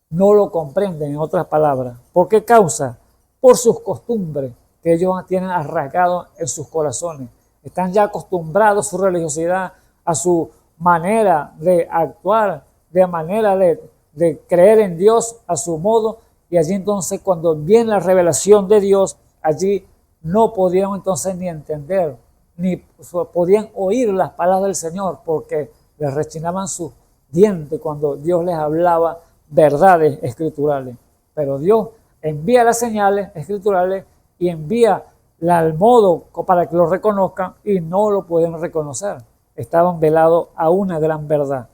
No lo comprenden, en otras palabras. ¿Por qué causa? Por sus costumbres que ellos tienen arraigados en sus corazones. Están ya acostumbrados a su religiosidad, a su manera de actuar, de manera de creer en Dios a su modo, y allí entonces cuando viene la revelación de Dios, allí no podían entonces ni entender, ni podían oír las palabras del Señor, porque les rechinaban sus dientes cuando Dios les hablaba verdades escriturales. Pero Dios envía las señales escriturales y envía al modo para que lo reconozcan, y no lo pueden reconocer. Estaban velados a una gran verdad.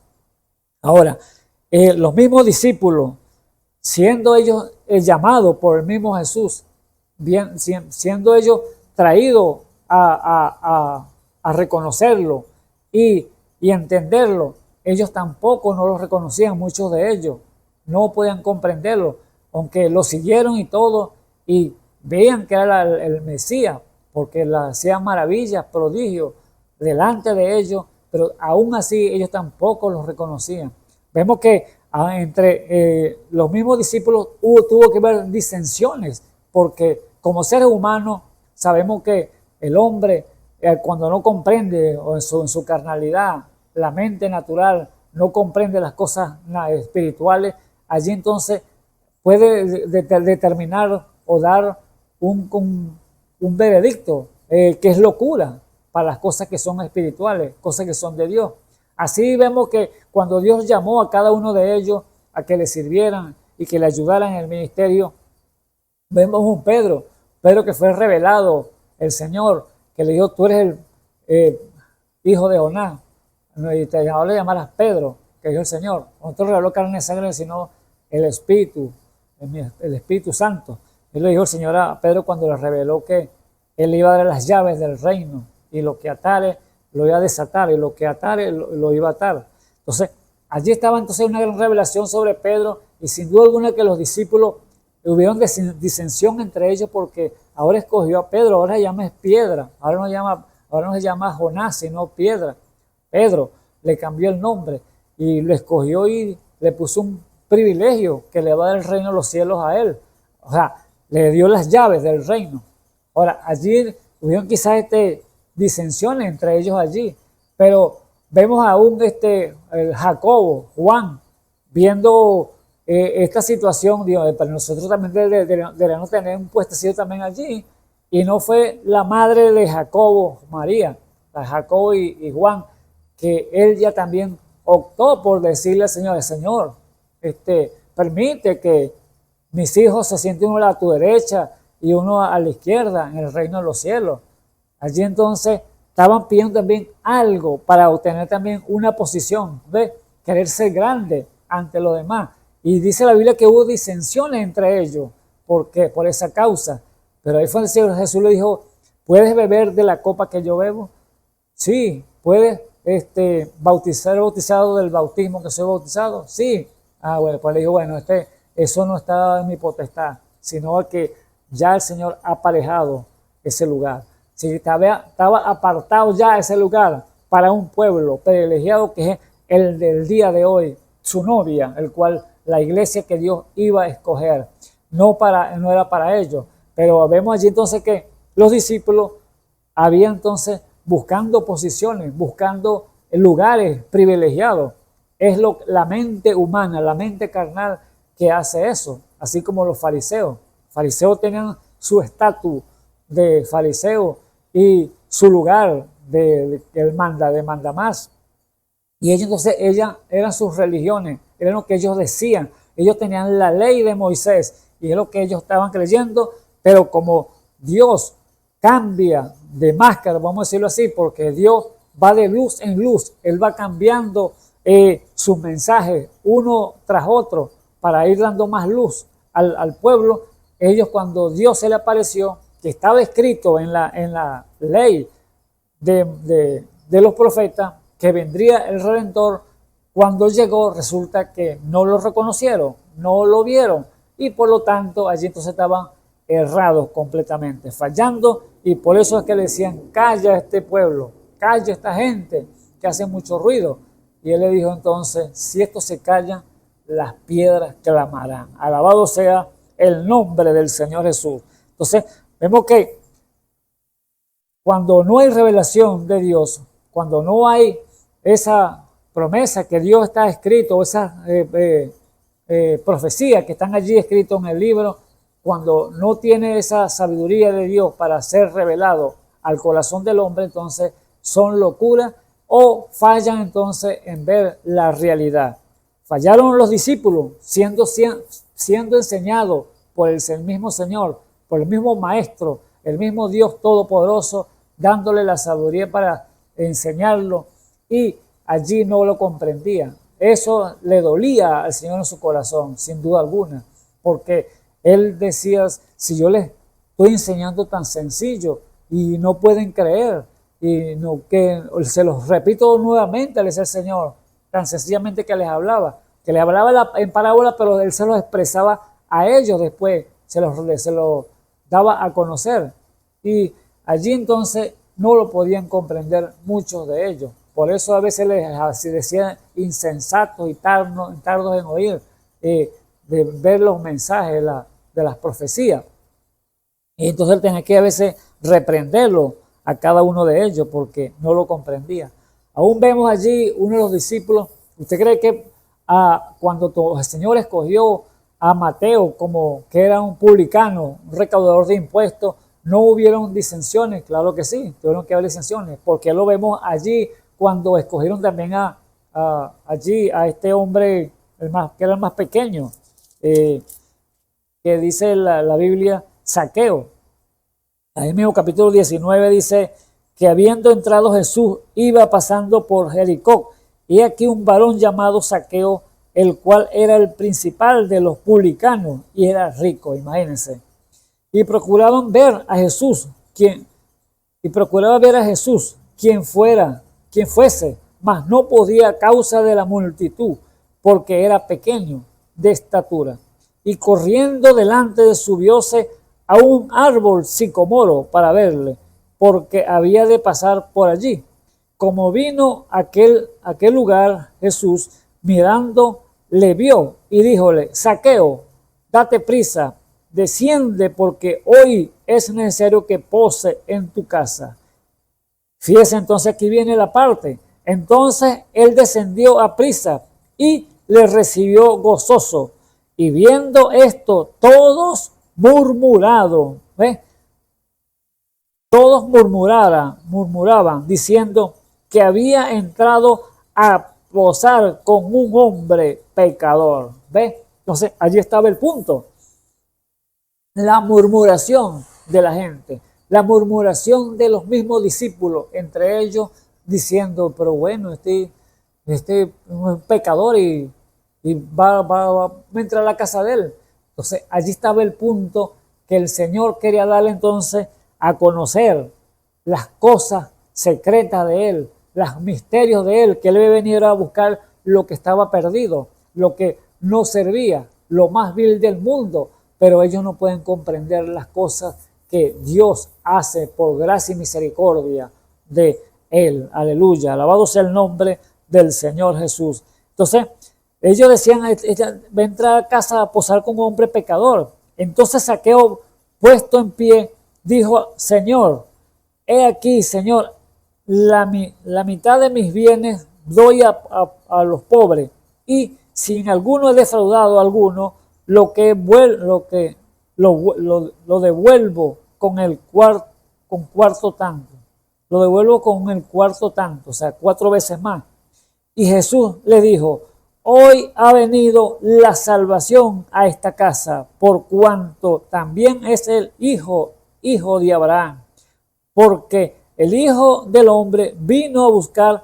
Ahora, los mismos discípulos, siendo ellos llamados por el mismo Jesús, siendo ellos traídos a reconocerlo y entenderlo, ellos tampoco no lo reconocían, muchos de ellos no podían comprenderlo, aunque lo siguieron y todo, y veían que era el Mesías, porque hacían maravillas, prodigios delante de ellos, pero aún así ellos tampoco los reconocían. Vemos que entre los mismos discípulos tuvo que haber disensiones, porque como seres humanos sabemos que el hombre cuando no comprende, o en su carnalidad, la mente natural no comprende las cosas espirituales, allí entonces puede determinar o dar un veredicto que es locura para las cosas que son espirituales, cosas que son de Dios. Así vemos que cuando Dios llamó a cada uno de ellos a que le sirvieran y que le ayudaran en el ministerio, vemos un Pedro que fue revelado el Señor, que le dijo: tú eres el hijo de Jonás, y te llamarás Pedro, que dijo el Señor. No te reveló carne y sangre, sino el Espíritu Santo. Él le dijo el Señor a Pedro cuando le reveló que él le iba a dar las llaves del reino, y lo que atare lo iba a desatar, y lo que atare lo iba a atar. Entonces, allí estaba entonces una gran revelación sobre Pedro, y sin duda alguna que los discípulos hubieron disensión entre ellos, porque ahora escogió a Pedro, ahora se llama piedra, ahora no se llama Jonás, sino piedra. Pedro le cambió el nombre y lo escogió y le puso un privilegio que le va a dar el reino de los cielos a él. O sea, le dio las llaves del reino. Ahora, allí hubieron quizás disensiones entre ellos allí, pero vemos aún el Jacobo, Juan, viendo esta situación, digo, para nosotros también deberíamos tener un puestecito también allí, y no fue la madre de Jacobo, María, la Jacobo y Juan, que él ya también optó por decirle al Señor: Señor, permite que mis hijos se sienten uno a tu derecha y uno a la izquierda en el reino de los cielos. Allí entonces estaban pidiendo también algo para obtener también una posición, ¿ves? Querer ser grande ante los demás. Y dice la Biblia que hubo disensiones entre ellos por esa causa. Pero ahí fue el Señor Jesús le dijo: ¿puedes beber de la copa que yo bebo? Sí. ¿Puedes ser bautizado del bautismo que soy bautizado? Sí. Bueno, pues le dijo: bueno, eso no está en mi potestad, sino que ya el Señor ha aparejado ese lugar. Si estaba apartado ya ese lugar para un pueblo privilegiado, que es el del día de hoy, su novia, el cual la iglesia que Dios iba a escoger, no era para ellos. Pero vemos allí entonces que los discípulos habían entonces buscando posiciones, buscando lugares privilegiados. Es la mente humana, la mente carnal que hace eso, así como los fariseos. Los fariseos tenían su estatus de fariseo y su lugar de manda más. Y ellos entonces, eran sus religiones, eran lo que ellos decían. Ellos tenían la ley de Moisés y es lo que ellos estaban creyendo, pero como Dios cambia de máscara, vamos a decirlo así, porque Dios va de luz en luz, Él va cambiando sus mensajes uno tras otro para ir dando más luz al pueblo. Ellos, cuando Dios se le apareció, que estaba escrito en la ley de los profetas, que vendría el Redentor, cuando llegó resulta que no lo reconocieron, no lo vieron, y por lo tanto allí entonces estaban errados completamente, fallando, y por eso es que le decían: calla este pueblo, calla esta gente que hace mucho ruido. Y él le dijo entonces: si esto se calla, las piedras clamarán. Alabado sea el nombre del Señor Jesús. Entonces vemos que cuando no hay revelación de Dios, cuando no hay esa promesa que Dios está escrito, esa profecía que están allí escritos en el libro, cuando no tiene esa sabiduría de Dios para ser revelado al corazón del hombre, entonces son locuras o fallan entonces en ver la realidad. Fallaron los discípulos siendo enseñados por el mismo Señor, por el mismo Maestro, el mismo Dios Todopoderoso, dándole la sabiduría para enseñarlo, y allí no lo comprendían. eso le dolía al Señor en su corazón, sin duda alguna, porque él decía, si yo les estoy enseñando tan sencillo y no pueden creer, y no, que se los repito nuevamente, le decía el Señor, tan sencillamente que les hablaba en parábola, pero él se los expresaba a ellos después, se los daba a conocer. Y allí entonces no lo podían comprender muchos de ellos. Por eso a veces les decían insensatos y tardos en oír, de ver los mensajes de las profecías. Y entonces él tenía que a veces reprenderlo a cada uno de ellos porque no lo comprendía. Aún vemos allí uno de los discípulos. ¿Usted cree que cuando el Señor escogió a Mateo como que era un publicano, un recaudador de impuestos, no hubieron disensiones? Claro que sí, tuvieron que haber disensiones, porque lo vemos allí cuando escogieron también allí a este hombre que era el más pequeño, que dice la Biblia, Zaqueo. Ahí mismo capítulo 19 dice que habiendo entrado Jesús iba pasando por Jericó, y aquí un varón llamado Zaqueo, el cual era el principal de los publicanos y era rico, imagínense. Y procuraban ver a Jesús, quien fuese, mas no podía a causa de la multitud, porque era pequeño de estatura. Y corriendo delante subióse a un árbol sicomoro para verle, porque había de pasar por allí. Como vino a aquel lugar, Jesús, mirando, le vio y díjole, Zaqueo, date prisa, desciende, porque hoy es necesario que pose en tu casa. Fíjese, entonces aquí viene la parte. Entonces él descendió a prisa y le recibió gozoso. Y viendo esto, todos murmuraban, todos murmuraban, diciendo que había entrado a posar con un hombre pecador. ¿Ve? Entonces allí estaba el punto. La murmuración de la gente, la murmuración de los mismos discípulos, entre ellos diciendo, pero bueno, este es un pecador y va a entrar a la casa de él. Entonces allí estaba el punto que el Señor quería darle entonces a conocer las cosas secretas de él, los misterios de él, que él debe venir a buscar lo que estaba perdido, lo que no servía, lo más vil del mundo, pero ellos no pueden comprender las cosas que Dios hace por gracia y misericordia de él. Aleluya, alabado sea el nombre del Señor Jesús. Entonces, ellos decían, ella va a entrar a casa a posar con un hombre pecador. Entonces Zaqueo, puesto en pie, dijo, Señor, he aquí, Señor, la mitad de mis bienes doy a los pobres, y si en alguno he defraudado a alguno, lo devuelvo con cuarto tanto. Lo devuelvo con el cuarto tanto, o sea, 4 veces más. Y Jesús le dijo, hoy ha venido la salvación a esta casa, por cuanto también es el hijo de Abraham, porque el Hijo del Hombre vino a buscar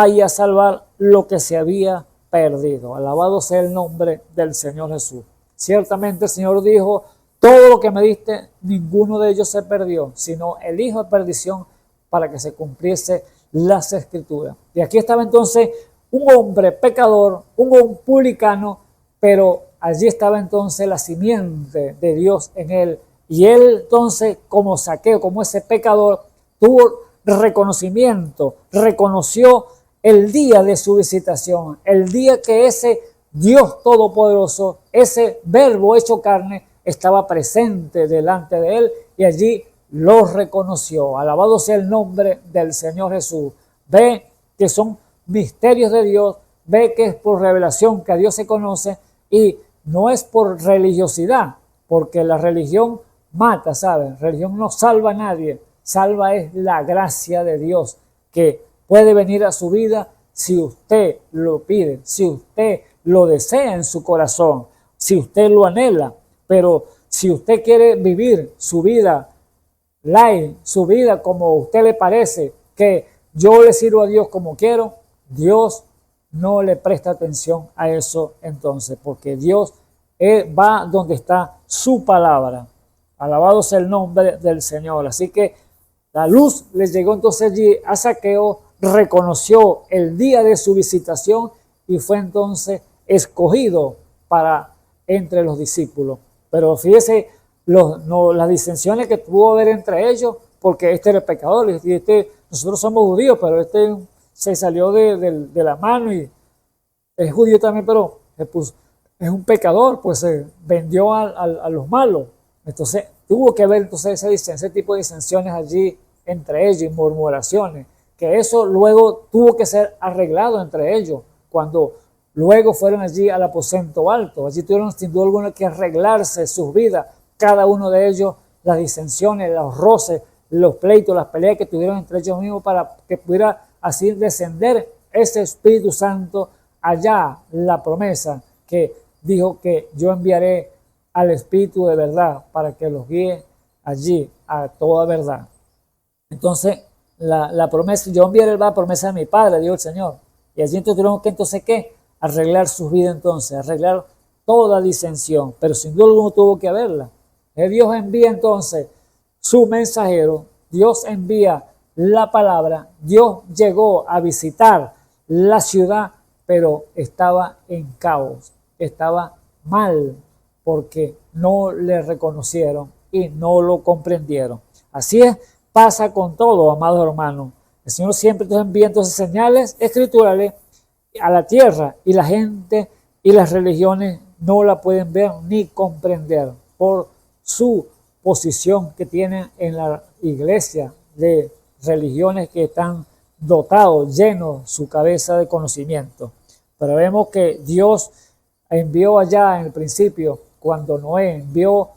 y a salvar lo que se había perdido. Alabado sea el nombre del Señor Jesús. Ciertamente el Señor dijo, todo lo que me diste, ninguno de ellos se perdió, sino el hijo de perdición, para que se cumpliese las Escrituras. Y aquí estaba entonces un hombre pecador, un publicano, pero allí estaba entonces la simiente de Dios en él. Y él entonces, como Zaqueo, como ese pecador, tuvo reconocimiento, reconoció el día de su visitación, el día que ese Dios Todopoderoso, ese Verbo hecho carne, estaba presente delante de él, y allí lo reconoció. Alabado sea el nombre del Señor Jesús. Ve que son misterios de Dios, ve que es por revelación que a Dios se conoce, y no es por religiosidad, porque la religión mata, ¿sabes? Religión no salva a nadie, salva es la gracia de Dios, que puede venir a su vida si usted lo pide, si usted lo desea en su corazón, si usted lo anhela. Pero si usted quiere vivir su vida light, su vida como a usted le parece, que yo le sirvo a Dios como quiero, Dios no le presta atención a eso entonces, porque Dios va donde está su palabra. Alabado sea el nombre del Señor. Así que la luz le llegó entonces allí a Zaqueo, reconoció el día de su visitación y fue entonces escogido para entre los discípulos. Pero fíjese las disensiones que tuvo que haber entre ellos, porque este era el pecador, y nosotros somos judíos, pero este se salió de la mano y es judío también, pero es un pecador, pues se vendió a los malos. Entonces tuvo que haber entonces ese tipo de disensiones allí entre ellos y murmuraciones, que eso luego tuvo que ser arreglado entre ellos cuando luego fueron allí al aposento alto. Allí tuvieron sin duda alguna que arreglarse sus vidas, cada uno de ellos, las disensiones, los roces, los pleitos, las peleas que tuvieron entre ellos mismos, para que pudiera así descender ese Espíritu Santo allá, la promesa que dijo que yo enviaré al Espíritu de verdad para que los guíe allí a toda verdad. Entonces, la promesa, yo enviaré la promesa de mi Padre, dijo el Señor. Y allí entonces tuvieron que entonces, ¿qué? Arreglar sus vidas entonces, arreglar toda disensión, pero sin duda alguna tuvo que haberla. Dios envía entonces su mensajero, Dios envía la palabra, Dios llegó a visitar la ciudad, pero estaba en caos, estaba mal, porque no le reconocieron y no lo comprendieron. Así es, pasa con todo, amados hermanos. El Señor siempre entonces envía entonces señales escriturales a la tierra y la gente y las religiones no la pueden ver ni comprender por su posición que tienen en la iglesia de religiones que están dotados, llenos su cabeza de conocimiento. Pero vemos que Dios envió allá en el principio, cuando Noé envió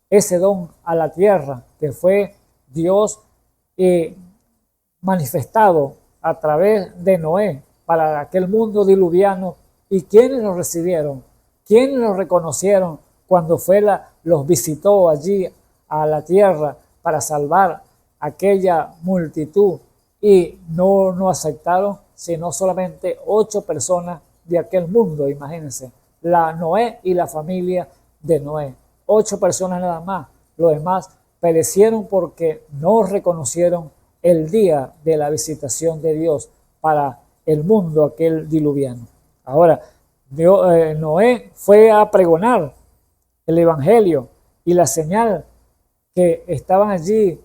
ese don a la tierra, que fue Dios manifestado a través de Noé para aquel mundo diluviano. ¿Y quiénes lo recibieron? ¿Quiénes lo reconocieron cuando los visitó allí a la tierra para salvar aquella multitud? Y no aceptaron, sino solamente 8 personas de aquel mundo, imagínense, la Noé y la familia de Noé. 8 personas nada más. Los demás perecieron porque no reconocieron el día de la visitación de Dios para el mundo aquel diluviano. Ahora, Noé fue a pregonar el evangelio y la señal que estaban allí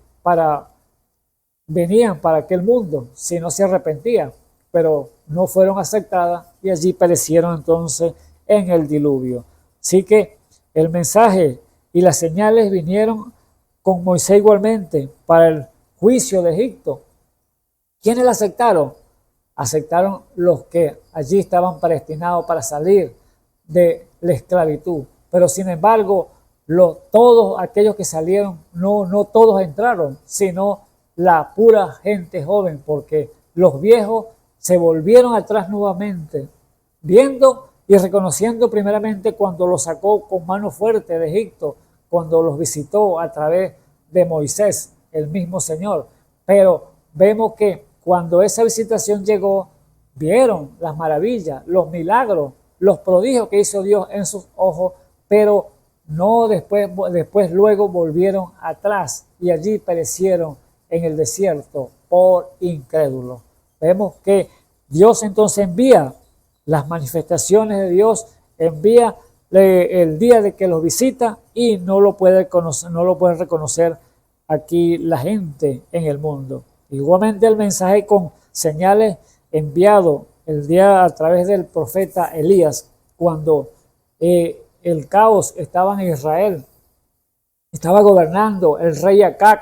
venían para aquel mundo si no se arrepentían, pero no fueron aceptadas y allí perecieron entonces en el diluvio. Así que el mensaje y las señales vinieron con Moisés igualmente para el juicio de Egipto. ¿Quiénes la aceptaron? Aceptaron los que allí estaban predestinados para salir de la esclavitud. Pero sin embargo, todos aquellos que salieron, no todos entraron, sino la pura gente joven, porque los viejos se volvieron atrás nuevamente, viendo y reconociendo primeramente cuando los sacó con mano fuerte de Egipto, cuando los visitó a través de Moisés, el mismo Señor. Pero vemos que cuando esa visitación llegó, vieron las maravillas, los milagros, los prodigios que hizo Dios en sus ojos, pero no después luego volvieron atrás y allí perecieron en el desierto por incrédulos. Vemos que Dios entonces envía las manifestaciones de Dios, envía el día de que los visita y no lo puede reconocer aquí la gente en el mundo. Igualmente el mensaje con señales enviado el día a través del profeta Elías, cuando el caos estaba en Israel, estaba gobernando el rey Acab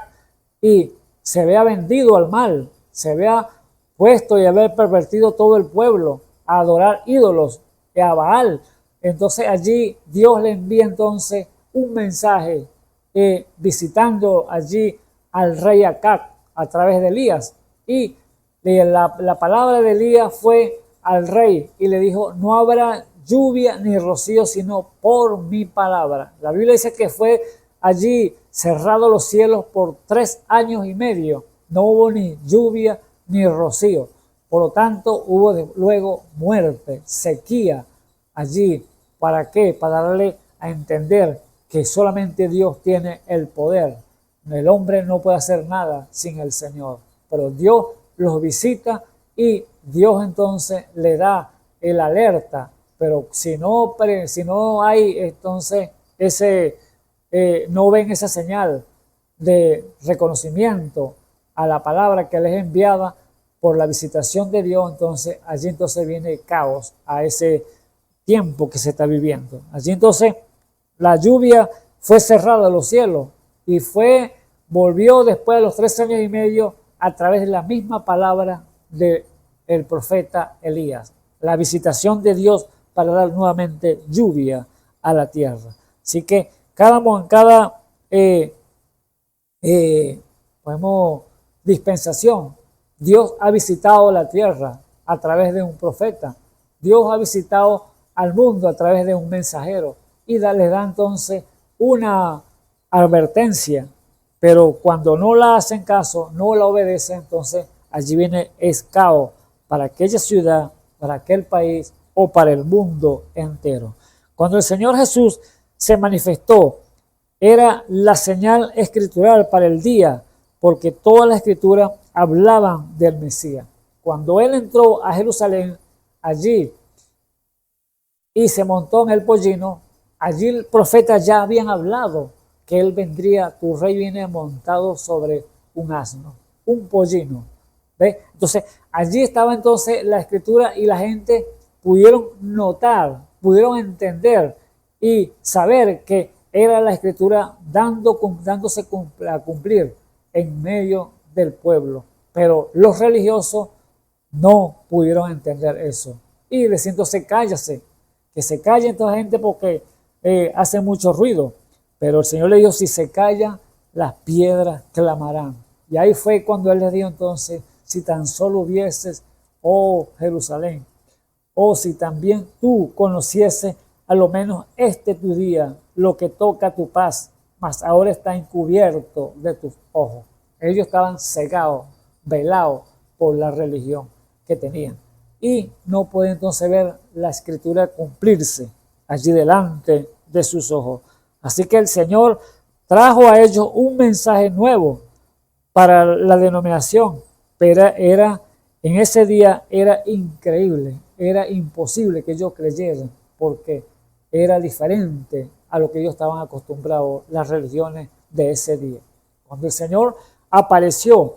y se había vendido al mal, se había puesto y haber pervertido todo el pueblo a adorar ídolos y a Baal. Entonces allí Dios le envía entonces un mensaje visitando allí al rey Acab a través de Elías. Y la palabra de Elías fue al rey y le dijo: no habrá lluvia ni rocío sino por mi palabra. La Biblia dice que fue allí cerrado los cielos por 3 años y medio. No hubo ni lluvia ni rocío. Por lo tanto, hubo luego muerte, sequía allí. ¿Para qué? Para darle a entender que solamente Dios tiene el poder. El hombre no puede hacer nada sin el Señor. Pero Dios los visita y Dios entonces le da el alerta. Pero si no hay entonces no ven esa señal de reconocimiento a la palabra que les es enviada por la visitación de Dios, entonces allí entonces viene caos a ese tiempo que se está viviendo. Allí entonces la lluvia fue cerrada a los cielos y volvió después de los 3 años y medio a través de la misma palabra del profeta Elías. La visitación de Dios para dar nuevamente lluvia a la tierra. Así que cada dispensación, Dios ha visitado la tierra a través de un profeta. Dios ha visitado al mundo a través de un mensajero y les da entonces una advertencia. Pero cuando no la hacen caso, no la obedecen, entonces allí viene caos para aquella ciudad, para aquel país o para el mundo entero. Cuando el Señor Jesús se manifestó, era la señal escritural para el día, porque todas las escrituras hablaban del Mesías. Cuando Él entró a Jerusalén, allí, y se montó en el pollino, allí el profeta ya habían hablado que Él vendría, tu rey viene montado sobre un asno, un pollino. ¿Ve? Entonces, allí estaba entonces la escritura y la gente pudieron notar, pudieron entender y saber que era la escritura dándose a cumplir en medio del pueblo. Pero los religiosos no pudieron entender eso. Y decían, entonces cállase, que se calle toda la gente porque hace mucho ruido. Pero el Señor le dijo, si se callan, las piedras clamarán. Y ahí fue cuando Él le dijo entonces, si tan solo hubieses, oh Jerusalén, o si también tú conocieses a lo menos tu día, lo que toca tu paz, mas ahora está encubierto de tus ojos. Ellos estaban cegados, velados por la religión que tenían. Y no pueden entonces ver la escritura cumplirse allí delante de sus ojos. Así que el Señor trajo a ellos un mensaje nuevo para la denominación, pero en ese día era increíble, era imposible que ellos creyeran, porque era diferente a lo que ellos estaban acostumbrados, las religiones de ese día. Cuando el Señor apareció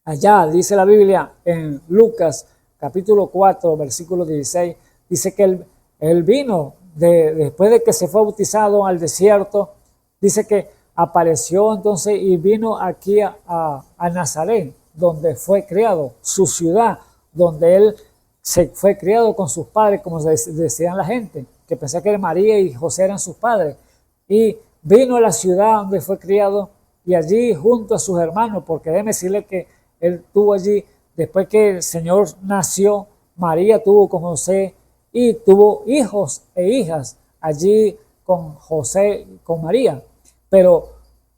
allá, dice la Biblia en Lucas capítulo 4, versículo 16, dice que él vino después de que se fue bautizado al desierto, dice que apareció entonces y vino aquí a Nazaret, donde fue criado, su ciudad, donde él se fue criado con sus padres, como decían la gente, que pensaba que María y José eran sus padres. Y vino a la ciudad donde fue criado y allí junto a sus hermanos, porque déjeme decirle que él tuvo allí, después que el Señor nació, María tuvo con José y tuvo hijos e hijas allí con José y con María. Pero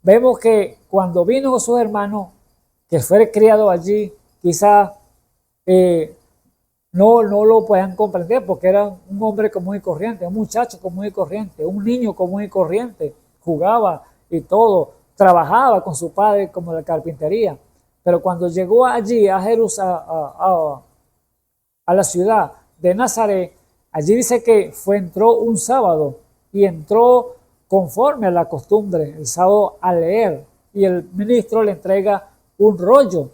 vemos que cuando vino con sus hermanos, que fue criado allí, quizás no lo puedan comprender porque era un hombre común y corriente, un muchacho común y corriente, un niño común y corriente, jugaba y todo, trabajaba con su padre como la carpintería. Pero cuando llegó allí a Jerusalén, a la ciudad de Nazaret, allí dice que entró un sábado y entró conforme a la costumbre, el sábado a leer, y el ministro le entrega un rollo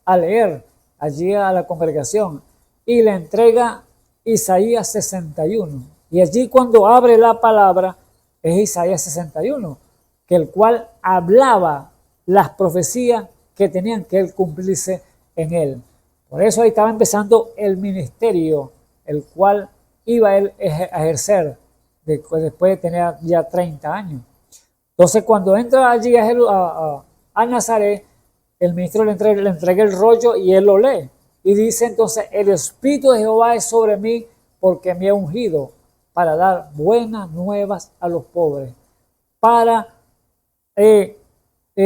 a leer allí a la congregación y le entrega Isaías 61. Y allí cuando abre la palabra es Isaías 61, que el cual hablaba las profecías que tenían que cumplirse en él. Por eso ahí estaba empezando el ministerio, el cual iba él a ejercer después de tener ya 30 años. Entonces cuando entra allí a Nazaret, el ministro le entrega el rollo y él lo lee. Y dice entonces, el Espíritu de Jehová es sobre mí porque me ha ungido para dar buenas nuevas a los pobres, para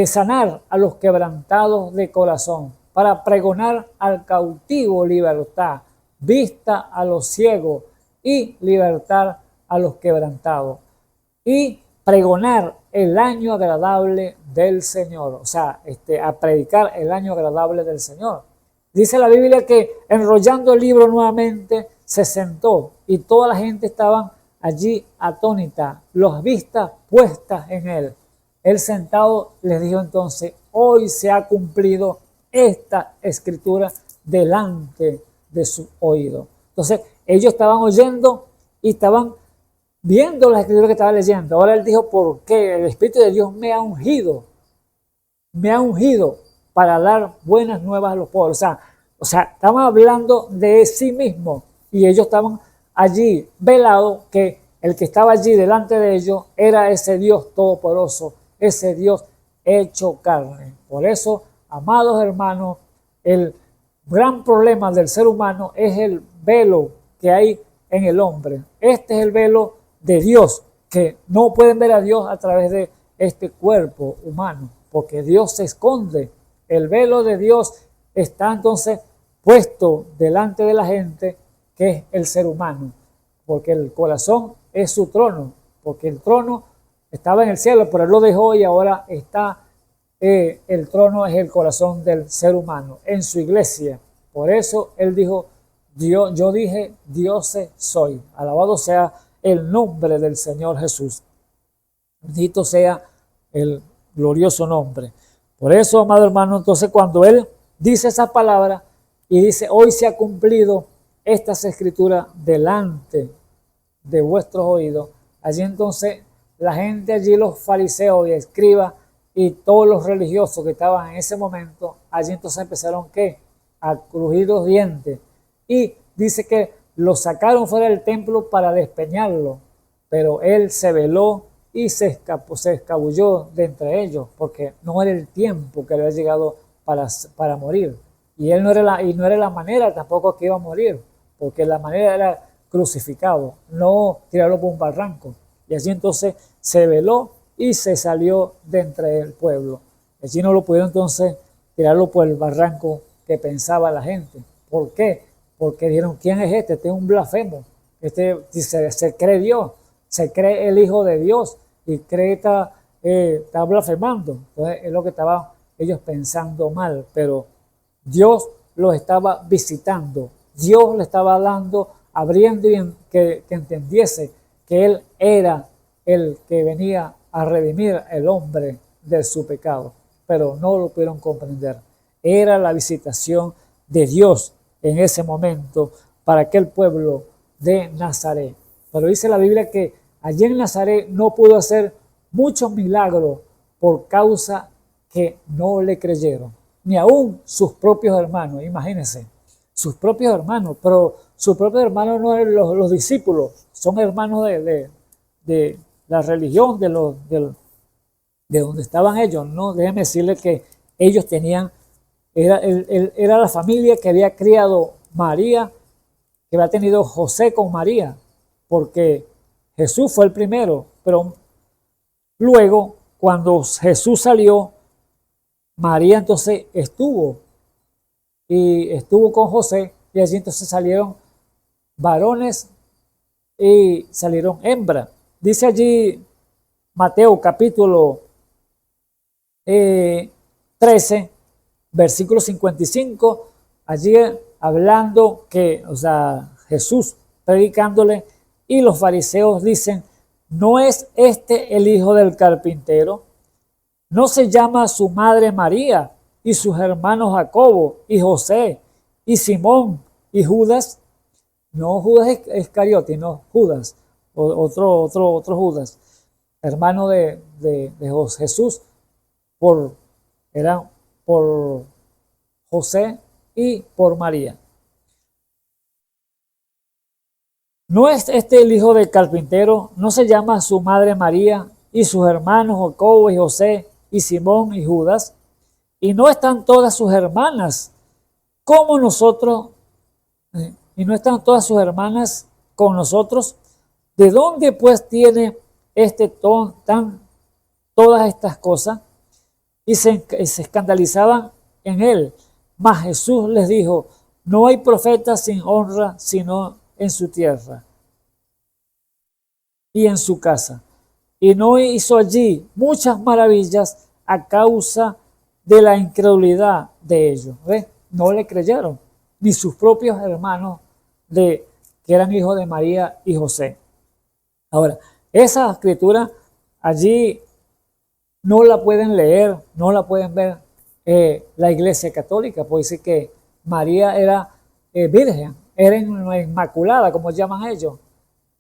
sanar a los quebrantados de corazón, para pregonar al cautivo libertad, vista a los ciegos y libertad a los quebrantados, y pregonar el año agradable del Señor, o sea, a predicar el año agradable del Señor. Dice la Biblia que enrollando el libro nuevamente se sentó y toda la gente estaba allí atónita, las vistas puestas en él. Él sentado les dijo entonces: hoy se ha cumplido esta escritura delante de su oído. Entonces ellos estaban oyendo y estaban viendo la escritura que estaba leyendo. Ahora él dijo: ¿por qué? El Espíritu de Dios me ha ungido para dar buenas nuevas a los pobres. O sea, estaban hablando de sí mismo y ellos estaban allí velados que el que estaba allí delante de ellos era ese Dios todopoderoso, ese Dios hecho carne. Por eso, amados hermanos, el gran problema del ser humano es el velo que hay en el hombre. Este es el velo de Dios, que no pueden ver a Dios a través de este cuerpo humano, porque Dios se esconde. El velo de Dios está entonces puesto delante de la gente, que es el ser humano, porque el corazón es su trono, porque el trono estaba en el cielo, pero él lo dejó y ahora está, el trono es el corazón del ser humano, en su iglesia. Por eso él dijo: yo dije, Dios soy. Alabado sea el nombre del Señor Jesús. Bendito sea el glorioso nombre. Por eso, amado hermano, entonces cuando él dice esa palabra y dice: hoy se ha cumplido estas escrituras delante de vuestros oídos, allí entonces la gente allí, los fariseos y escribas y todos los religiosos que estaban en ese momento, allí entonces empezaron ¿qué? A crujir los dientes. Y dice que lo sacaron fuera del templo para despeñarlo, pero él se veló y se escabulló de entre ellos, porque no era el tiempo que había llegado para morir. Y él no era la manera tampoco que iba a morir, porque la manera era crucificado, no tirarlo por un barranco. Y así entonces se veló y se salió de entre el pueblo. Allí no lo pudieron entonces tirarlo por el barranco que pensaba la gente. ¿Por qué? Porque dijeron: ¿quién es este? Este es un blasfemo. Se cree Dios, se cree el Hijo de Dios y cree está blasfemando. Entonces es lo que estaban ellos pensando mal, pero Dios los estaba visitando. Dios le estaba dando, abriendo que entendiese que Él era el que venía a redimir al hombre de su pecado, pero no lo pudieron comprender. Era la visitación de Dios en ese momento para aquel pueblo de Nazaret. Pero dice la Biblia que allí en Nazaret no pudo hacer muchos milagros por causa que no le creyeron, ni aún sus propios hermanos. Imagínense, sus propios hermanos, pero sus propios hermanos no eran los discípulos, son hermanos de la religión, de donde estaban ellos. No, déjenme decirles que ellos tenían, era la familia que había criado María, que había tenido José con María, porque Jesús fue el primero, pero luego cuando Jesús salió, María entonces estuvo con José, y allí entonces salieron varones y salieron hembras. Dice allí Mateo capítulo 13, versículo 55, allí hablando que, o sea, Jesús predicándole, y los fariseos dicen: ¿no es este el hijo del carpintero? ¿No se llama su madre María y sus hermanos Jacobo y José y Simón y Judas? No Judas Iscariote, no Judas, otro Judas, hermano de Jesús, eran por José y por María. ¿No es este el hijo del carpintero? ¿No se llama su madre María y sus hermanos Jacobo y José y Simón y Judas? ¿Y no están todas sus hermanas como nosotros? ¿Y no están todas sus hermanas con nosotros? ¿De dónde pues tiene todas estas cosas? Y se escandalizaban en él. Mas Jesús les dijo, no hay profeta sin honra sino en su tierra y en su casa. Y no hizo allí muchas maravillas a causa de la incredulidad de ellos. ¿Ves? No le creyeron, ni sus propios hermanos que eran hijos de María y José. Ahora, esa escritura allí no la pueden leer, no la pueden ver la Iglesia Católica, porque dice que María era virgen, era inmaculada, como llaman ellos,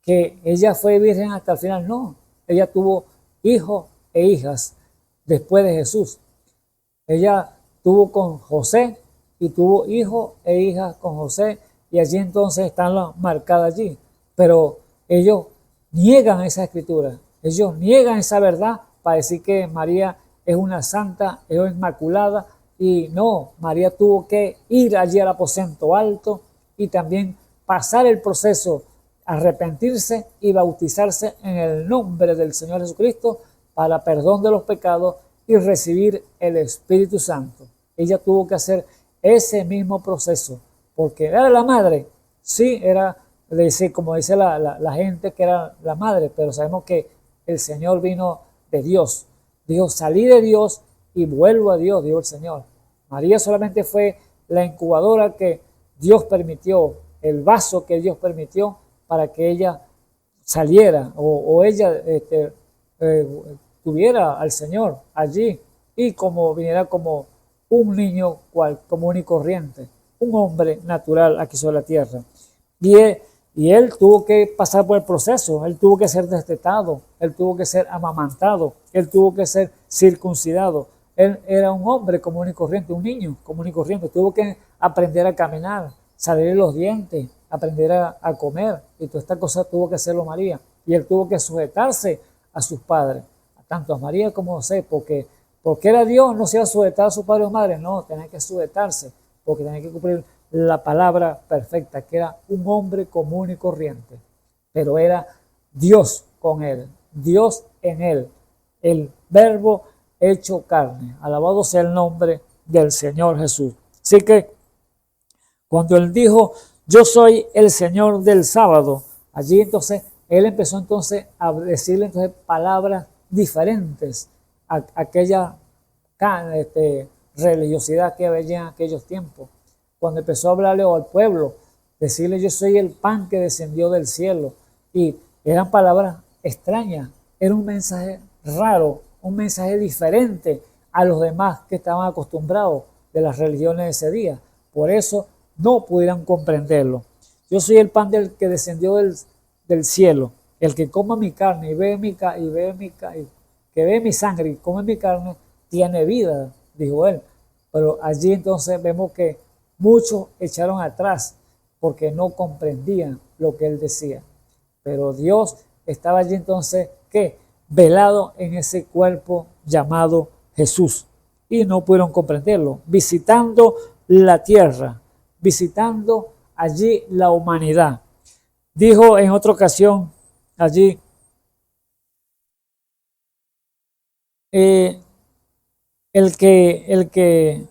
que ella fue virgen hasta el final. No, ella tuvo hijos e hijas después de Jesús. Ella tuvo con José y tuvo hijos e hijas con José, y allí entonces están marcadas allí. Pero ellos niegan esa escritura, ellos niegan esa verdad para decir que María es una santa, es una inmaculada, y no, María tuvo que ir allí al aposento alto y también pasar el proceso, arrepentirse y bautizarse en el nombre del Señor Jesucristo para perdón de los pecados y recibir el Espíritu Santo. Ella tuvo que hacer ese mismo proceso, porque era la madre, sí, era, como dice la gente que era la madre, pero sabemos que el Señor vino de Dios. Dijo, salí de Dios y vuelvo a Dios, dijo el Señor. María solamente fue la incubadora que Dios permitió, el vaso que Dios permitió para que ella saliera o ella tuviera al Señor allí y como viniera como un niño común y corriente, un hombre natural aquí sobre la tierra. Y él tuvo que pasar por el proceso, él tuvo que ser destetado, él tuvo que ser amamantado, él tuvo que ser circuncidado. Él era un hombre común y corriente, un niño común y corriente, tuvo que aprender a caminar, salir los dientes, aprender a comer, y toda esta cosa tuvo que hacerlo María. Y él tuvo que sujetarse a sus padres, tanto a María como a José, porque era Dios, no se iba a sujetar a su padre o madre, no, tenía que sujetarse, porque tenía que cumplir la palabra perfecta, que era un hombre común y corriente, pero era Dios con él, Dios en él, el verbo hecho carne. Alabado sea el nombre del Señor Jesús. Así que cuando él dijo, yo soy el Señor del sábado, allí entonces él empezó entonces a decirle entonces palabras diferentes a aquella religiosidad que había en aquellos tiempos. Cuando empezó a hablarle al pueblo, decirle yo soy el pan que descendió del cielo, y eran palabras extrañas, era un mensaje raro, un mensaje diferente a los demás que estaban acostumbrados de las religiones de ese día. Por eso no pudieran comprenderlo. Yo soy el pan que descendió del cielo. El que coma mi carne y ve mi sangre y come mi carne tiene vida, dijo él. Pero allí entonces vemos que muchos echaron atrás porque no comprendían lo que él decía. Pero Dios estaba allí entonces, ¿qué? Velado en ese cuerpo llamado Jesús. Y no pudieron comprenderlo. Visitando la tierra, visitando allí la humanidad. Dijo en otra ocasión allí, el que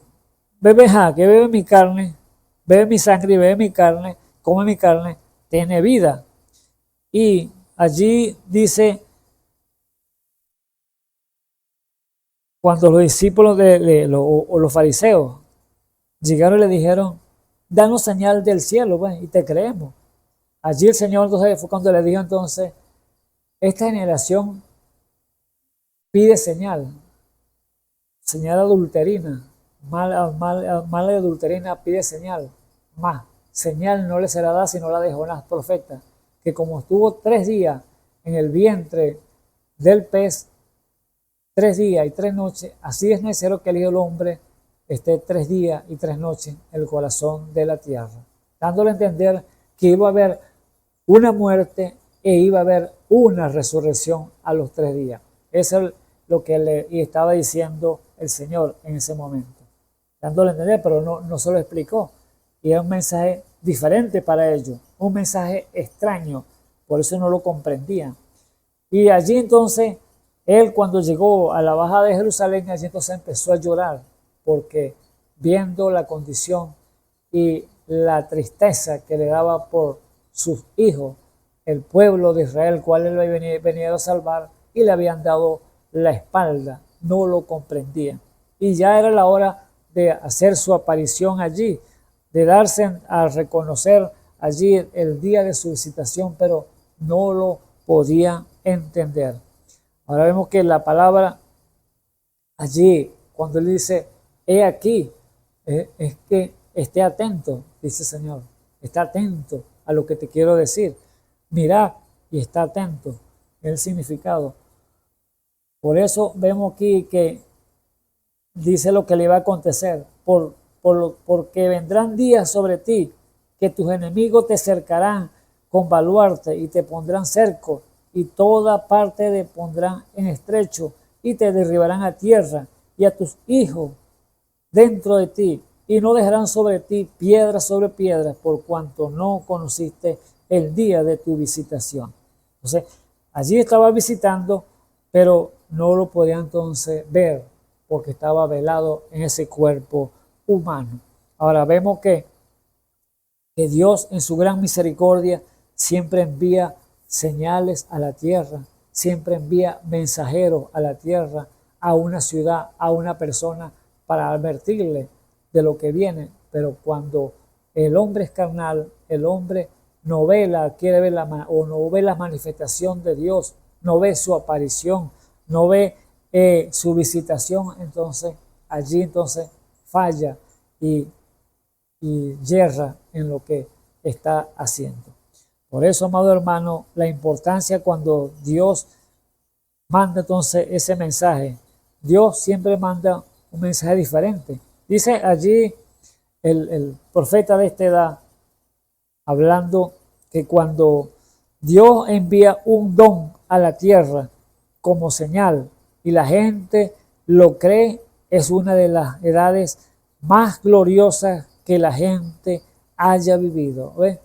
bebe mi carne, bebe mi sangre y bebe mi carne, come mi carne, tiene vida. Y allí dice, cuando los discípulos o los fariseos llegaron y le dijeron, danos señal del cielo, pues, y te creemos. Allí el Señor entonces fue cuando le dijo entonces, esta generación pide señal adulterina, mala adulterina pide señal, más señal no le será dada sino la de Jonás profeta, que como estuvo 3 días en el vientre del pez, 3 días y 3 noches, así es necesario que el Hijo del Hombre esté 3 días y 3 noches en el corazón de la tierra, dándole a entender que iba a haber una muerte e iba a haber una resurrección a los 3 días. Eso es lo que le estaba diciendo el Señor en ese momento, dándole a entender, pero no se lo explicó. Y era un mensaje diferente para ellos, un mensaje extraño, por eso no lo comprendían. Y allí entonces, él cuando llegó a la bajada de Jerusalén, allí entonces empezó a llorar, porque viendo la condición y la tristeza que le daba por sus hijos, el pueblo de Israel, cual él había venido a salvar, y le habían dado la espalda, no lo comprendían. Y ya era la hora de hacer su aparición allí, de darse a reconocer allí el día de su visitación, pero no lo podían entender. Ahora vemos que la palabra allí, cuando él dice, he aquí, es que esté atento, dice el Señor, está atento a lo que te quiero decir. Mirad y está atento, es el significado. Por eso vemos aquí que dice lo que le va a acontecer, porque vendrán días sobre ti que tus enemigos te cercarán con baluarte y te pondrán cerco y toda parte te pondrán en estrecho y te derribarán a tierra y a tus hijos dentro de ti y no dejarán sobre ti piedra sobre piedra por cuanto no conociste el día de tu visitación. Entonces, allí estaba visitando, pero no lo podía entonces ver porque estaba velado en ese cuerpo humano. Ahora vemos que Dios en su gran misericordia siempre envía señales a la tierra, siempre envía mensajeros a la tierra, a una ciudad, a una persona para advertirle de lo que viene. Pero cuando el hombre es carnal, el hombre no ve quiere ver o no ve la manifestación de Dios, no ve su aparición, no ve su visitación, entonces allí entonces falla y yerra en lo que está haciendo. Por eso, amado hermano, la importancia cuando Dios manda entonces ese mensaje. Dios siempre manda un mensaje diferente. Dice allí el profeta de esta edad, hablando que cuando Dios envía un don a la tierra como señal y la gente lo cree, es una de las edades más gloriosas que la gente haya vivido, ¿ves?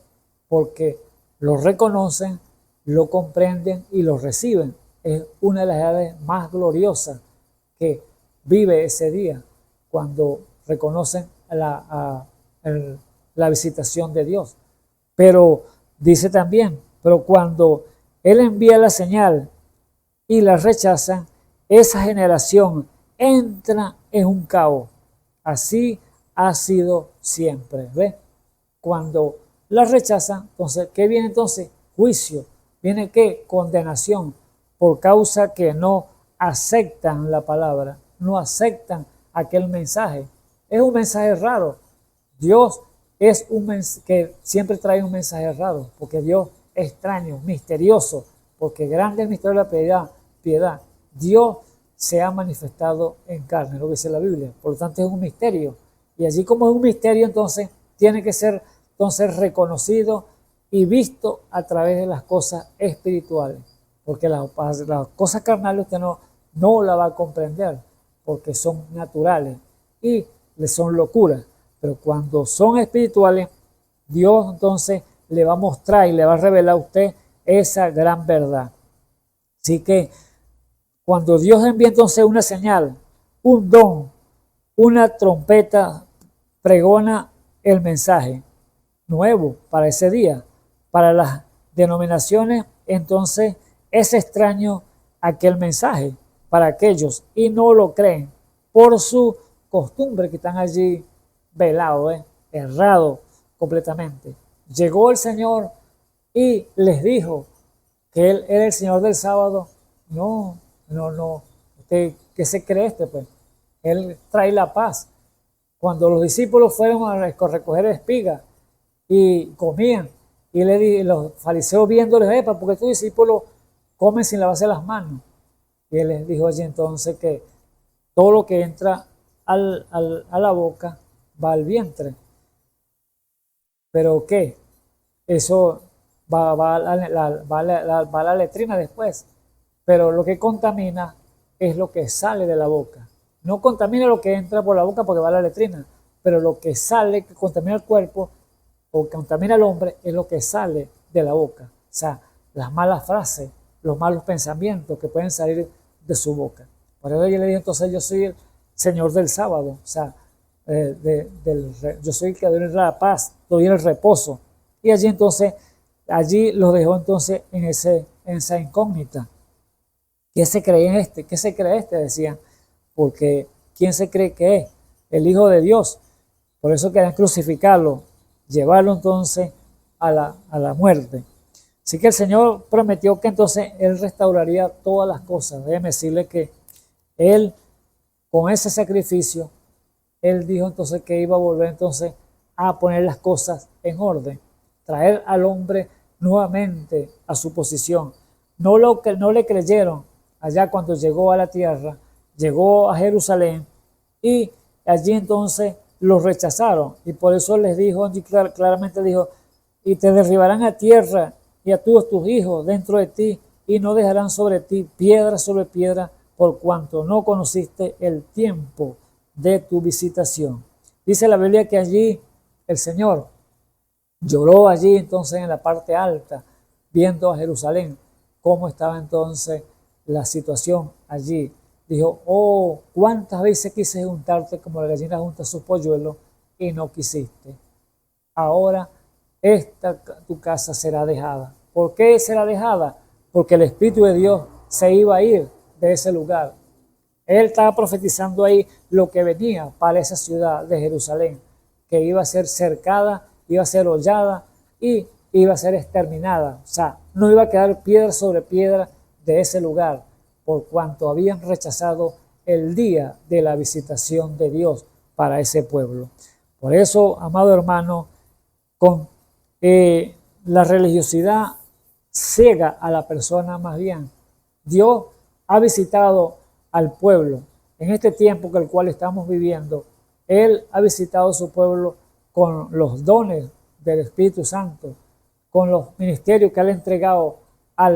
Porque lo reconocen, lo comprenden y lo reciben. Es una de las edades más gloriosas que vive ese día, cuando reconocen la visitación de Dios. Pero dice también, pero cuando Él envía la señal y la rechazan, esa generación entra en un caos. Así ha sido siempre, ¿ves? Cuando la rechazan, entonces, ¿qué viene entonces? Juicio. ¿Viene qué? Condenación, por causa que no aceptan la palabra, no aceptan aquel mensaje. Es un mensaje raro. Dios es un mensaje que siempre trae un mensaje raro, porque Dios es extraño, misterioso, porque grande es el misterio de la piedad. Dios se ha manifestado en carne, lo que dice la Biblia. Por lo tanto, es un misterio. Y allí, como es un misterio, entonces tiene que ser reconocido y visto a través de las cosas espirituales. Porque las cosas carnales usted no la va a comprender, porque son naturales y le son locuras. Pero cuando son espirituales, Dios entonces le va a mostrar y le va a revelar a usted esa gran verdad. Así que cuando Dios envía entonces una señal, un don, una trompeta, pregona el mensaje nuevo para ese día. Para las denominaciones, entonces es extraño aquel mensaje para aquellos y no lo creen por su costumbre, que están allí velados, errados completamente. Llegó el Señor y les dijo que Él era el Señor del sábado. No. ¿Usted qué se cree pues? Él trae la paz. Cuando los discípulos fueron a recoger espigas y comían, y los fariseos viéndoles, ¿por qué tus discípulos comen sin lavarse las manos? Y Él les dijo allí entonces que todo lo que entra a la boca va al vientre. ¿Pero qué? Eso va a la letrina después. Pero lo que contamina es lo que sale de la boca. No contamina lo que entra por la boca porque va a la letrina, pero lo que sale, que contamina el cuerpo o que contamina al hombre, es lo que sale de la boca. O sea, las malas frases, los malos pensamientos que pueden salir de su boca. Por eso yo le dije, entonces yo soy el Señor del sábado. O sea, yo soy el que doy la paz, doy el reposo. Y allí entonces, allí los dejó entonces en esa incógnita. ¿Qué se cree en este? ¿Qué se cree este? Decían, porque ¿quién se cree que es? El Hijo de Dios. Por eso querían crucificarlo, llevarlo entonces a la muerte. Así que el Señor prometió que entonces Él restauraría todas las cosas. Déjeme decirle que Él, con ese sacrificio, Él dijo entonces que iba a volver entonces a poner las cosas en orden, traer al hombre nuevamente a su posición. No le creyeron allá cuando llegó a la tierra, llegó a Jerusalén y allí entonces los rechazaron. Y por eso les dijo, claramente dijo, y te derribarán a tierra y a todos tus hijos dentro de ti y no dejarán sobre ti piedra sobre piedra por cuanto no conociste el tiempo de tu visitación. Dice la Biblia que allí el Señor lloró allí entonces en la parte alta, viendo a Jerusalén, cómo estaba entonces la situación allí. Dijo, oh, cuántas veces quise juntarte como la gallina junta sus polluelos y no quisiste. Ahora tu casa será dejada. ¿Por qué será dejada? Porque el Espíritu de Dios se iba a ir de ese lugar. Él estaba profetizando ahí lo que venía para esa ciudad de Jerusalén, que iba a ser cercada, iba a ser hollada y iba a ser exterminada. O sea, no iba a quedar piedra sobre piedra de ese lugar, por cuanto habían rechazado el día de la visitación de Dios para ese pueblo. Por eso, amado hermano, con la religiosidad ciega a la persona más bien. Dios ha visitado al pueblo en este tiempo que el cual estamos viviendo. Él ha visitado a su pueblo con los dones del Espíritu Santo, con los ministerios que Él ha entregado a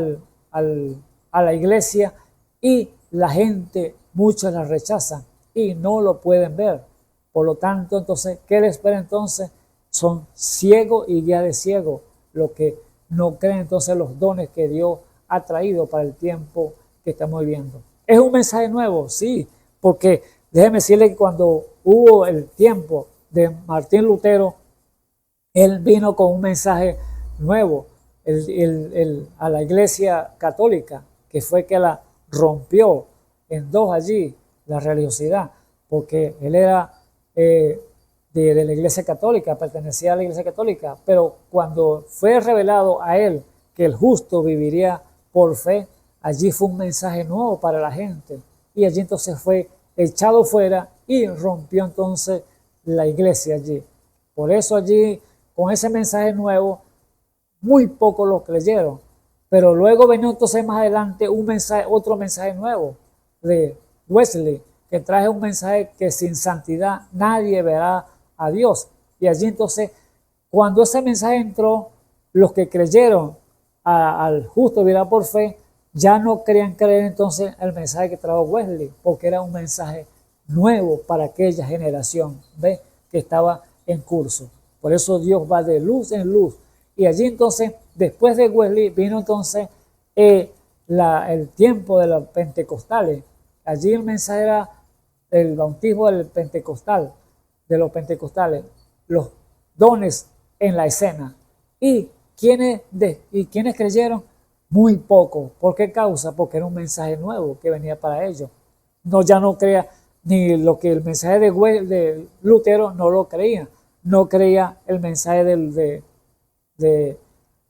la iglesia, y la gente, muchos la rechazan y no lo pueden ver. Por lo tanto, entonces, ¿qué le espera entonces? Son ciegos y guía de ciegos, los que no creen entonces los dones que Dios ha traído para el tiempo que estamos viviendo. ¿Es un mensaje nuevo? Sí, porque déjeme decirle que cuando hubo el tiempo de Martín Lutero, él vino con un mensaje nuevo a la iglesia católica, que fue que la rompió en dos allí, la religiosidad, porque él era de la iglesia católica, pertenecía a la iglesia católica, pero cuando fue revelado a él que el justo viviría por fe, allí fue un mensaje nuevo para la gente, y allí entonces fue echado fuera y rompió entonces la iglesia allí. Por eso allí, con ese mensaje nuevo, muy pocos lo creyeron, pero luego venía entonces más adelante otro mensaje nuevo de Wesley, que trae un mensaje que sin santidad nadie verá a Dios. Y allí entonces, cuando ese mensaje entró, los que creyeron al justo vivirá por fe, ya no querían creer entonces el mensaje que trajo Wesley, porque era un mensaje nuevo para aquella generación, ¿ve?, que estaba en curso. Por eso Dios va de luz en luz. Y allí entonces, después de Wesley, vino entonces el tiempo de los pentecostales. Allí el mensaje era el bautismo del pentecostal, de los pentecostales, los dones en la escena. ¿Y quiénes creyeron? Muy poco. ¿Por qué causa? Porque era un mensaje nuevo que venía para ellos. Ya no crea ni lo que el mensaje de Lutero no lo creía. No creía el mensaje de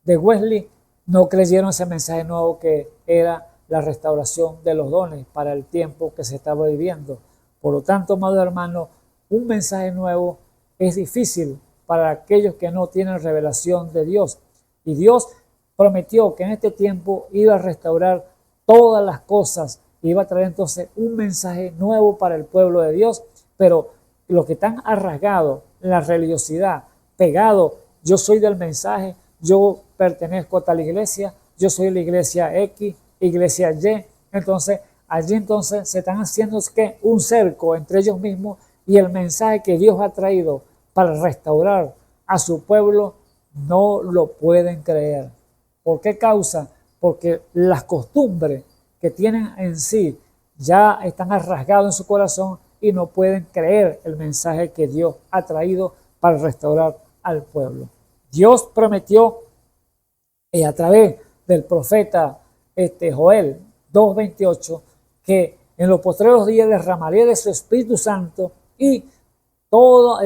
Wesley, no creyeron ese mensaje nuevo que era la restauración de los dones para el tiempo que se estaba viviendo. Por lo tanto, amado hermano, un mensaje nuevo es difícil para aquellos que no tienen revelación de Dios. Y Dios prometió que en este tiempo iba a restaurar todas las cosas, iba a traer entonces un mensaje nuevo para el pueblo de Dios, pero los que están arraigados en la religiosidad, pegados, yo soy del mensaje, yo pertenezco a tal iglesia, yo soy la iglesia X, iglesia Y, entonces allí entonces se están haciendo un cerco entre ellos mismos, y el mensaje que Dios ha traído para restaurar a su pueblo no lo pueden creer. ¿Por qué causa? Porque las costumbres que tienen en sí ya están arraigadas en su corazón y no pueden creer el mensaje que Dios ha traído para restaurar al pueblo. Dios prometió a través del profeta Joel 2:28 que en los postreros días derramaría de su Espíritu Santo y todos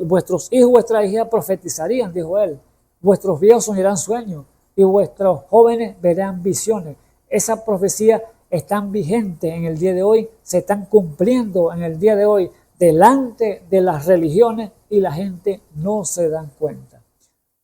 vuestros hijos y vuestras hijas profetizarían, dijo él. Vuestros viejos soñarán sueños y vuestros jóvenes verán visiones. Esa profecía están vigentes en el día de hoy, se están cumpliendo en el día de hoy delante de las religiones y la gente no se dan cuenta.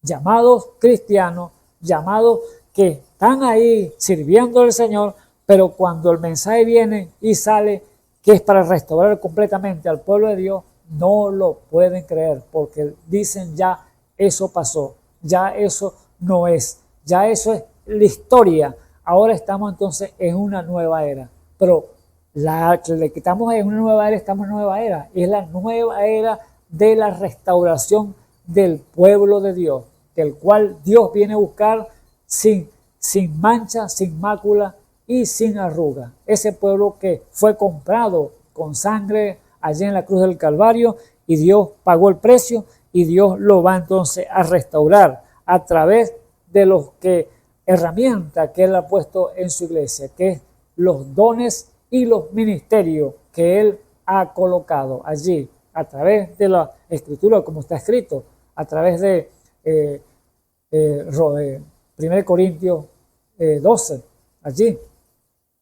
Llamados cristianos, llamados que están ahí sirviendo al Señor, pero cuando el mensaje viene y sale que es para restaurar completamente al pueblo de Dios, no lo pueden creer porque dicen ya eso pasó, ya eso no es, ya eso es la historia. Ahora estamos entonces en una nueva era, pero la que estamos en una nueva era, estamos en una nueva era, es la nueva era de la restauración del pueblo de Dios, del cual Dios viene a buscar sin mancha, sin mácula y sin arruga. Ese pueblo que fue comprado con sangre allí en la cruz del Calvario y Dios pagó el precio y Dios lo va entonces a restaurar a través de los herramientas que Él ha puesto en su iglesia, que es los dones y los ministerios que Él ha colocado allí a través de la Escritura, como está escrito, a través de 1 Corintios 12, allí.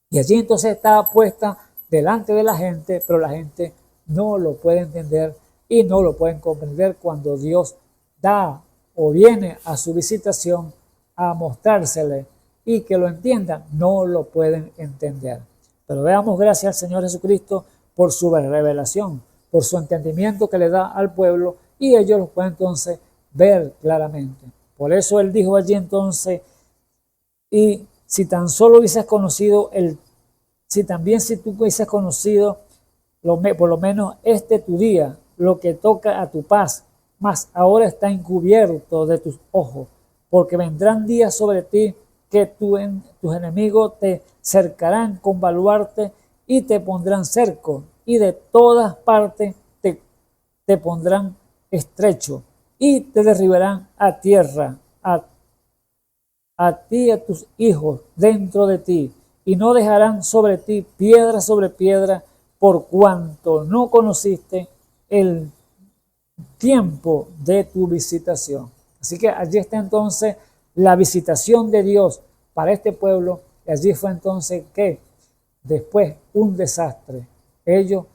Y allí entonces está puesta delante de la gente, pero la gente no lo puede entender y no lo pueden comprender cuando Dios da o viene a su visitación a mostrársele y que lo entiendan, no lo pueden entender. Pero veamos gracias al Señor Jesucristo por su revelación, por su entendimiento que le da al pueblo y ellos lo pueden entonces ver claramente. Por eso Él dijo allí entonces, y si tan solo hubieses conocido si tú hubieses conocido por lo menos tu día, lo que toca a tu paz, mas ahora está encubierto de tus ojos, porque vendrán días sobre ti que tus enemigos te cercarán con baluarte y te pondrán cerco, y de todas partes te pondrán estrecho, y te derribarán a tierra, a ti y a tus hijos dentro de ti, y no dejarán sobre ti piedra sobre piedra, por cuanto no conociste el tiempo de tu visitación. Así que allí está entonces la visitación de Dios para este pueblo, y allí fue entonces que después un desastre. Ellos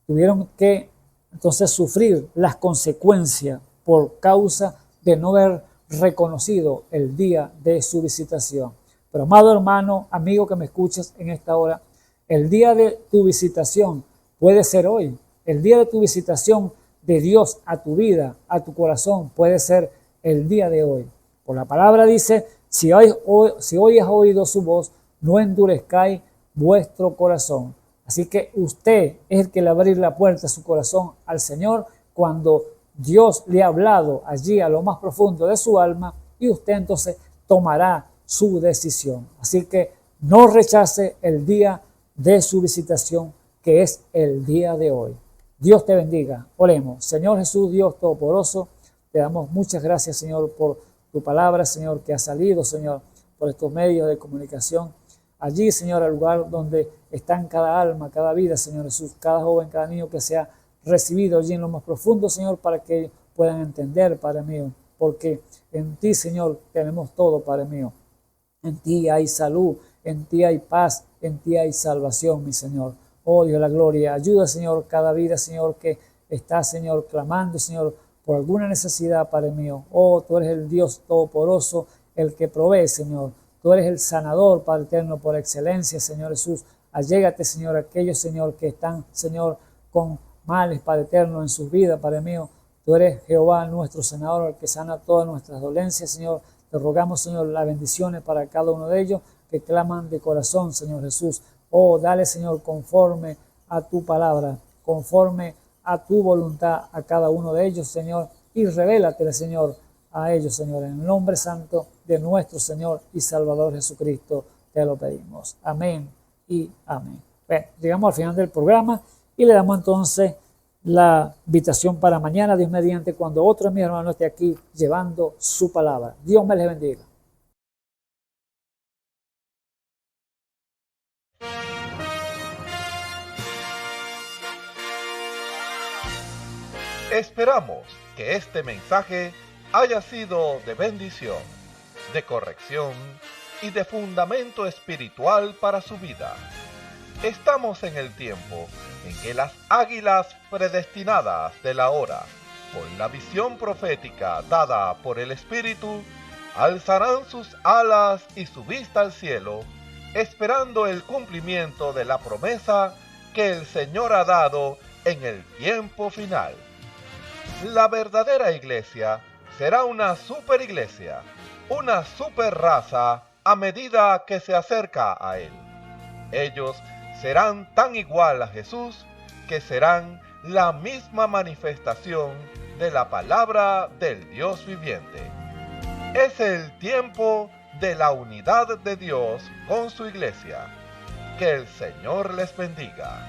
tuvieron que entonces sufrir las consecuencias por causa de no haber reconocido el día de su visitación. Pero amado hermano, amigo que me escuchas en esta hora, el día de tu visitación puede ser hoy. El día de tu visitación de Dios a tu vida, a tu corazón, puede ser el día de hoy. Por la palabra dice, si hoy has oído su voz, no endurezcáis vuestro corazón. Así que usted es el que le va a abrir la puerta a su corazón al Señor cuando Dios le ha hablado allí a lo más profundo de su alma y usted entonces tomará su decisión. Así que no rechace el día de su visitación, que es el día de hoy. Dios te bendiga. Oremos. Señor Jesús, Dios Todopoderoso, te damos muchas gracias, Señor, por tu palabra, Señor, que ha salido, Señor, por estos medios de comunicación. Allí, Señor, al lugar donde están cada alma, cada vida, Señor Jesús, cada joven, cada niño que sea recibido allí en lo más profundo, Señor, para que puedan entender, Padre mío, porque en ti, Señor, tenemos todo, Padre mío. En ti hay salud, en ti hay paz, en ti hay salvación, mi Señor. Oh Dios de la gloria, ayuda, Señor, cada vida, Señor, que está, Señor, clamando, Señor, por alguna necesidad, Padre mío. Oh, tú eres el Dios todopoderoso, el que provee, Señor. Tú eres el sanador, Padre eterno, por excelencia, Señor Jesús. Allégate, Señor, a aquellos, Señor, que están, Señor, con males, Padre eterno, en sus vidas, Padre mío. Tú eres Jehová, nuestro sanador, el que sana todas nuestras dolencias, Señor. Te rogamos, Señor, las bendiciones para cada uno de ellos que claman de corazón, Señor Jesús. Oh, dale, Señor, conforme a tu palabra, conforme a tu voluntad a cada uno de ellos, Señor, y revélate, Señor, a ellos, Señor, en el nombre santo de nuestro Señor y Salvador Jesucristo, te lo pedimos. Amén y amén. Bueno, llegamos al final del programa y le damos entonces la invitación para mañana, Dios mediante, cuando otro de mis hermanos esté aquí llevando su palabra. Dios me les bendiga. Esperamos que este mensaje haya sido de bendición, de corrección y de fundamento espiritual para su vida. Estamos en el tiempo en que las águilas predestinadas de la hora, con la visión profética dada por el Espíritu, alzarán sus alas y su vista al cielo, esperando el cumplimiento de la promesa que el Señor ha dado en el tiempo final. La verdadera iglesia será una superiglesia, una super raza a medida que se acerca a Él. Ellos serán tan igual a Jesús que serán la misma manifestación de la palabra del Dios viviente. Es el tiempo de la unidad de Dios con su iglesia. Que el Señor les bendiga.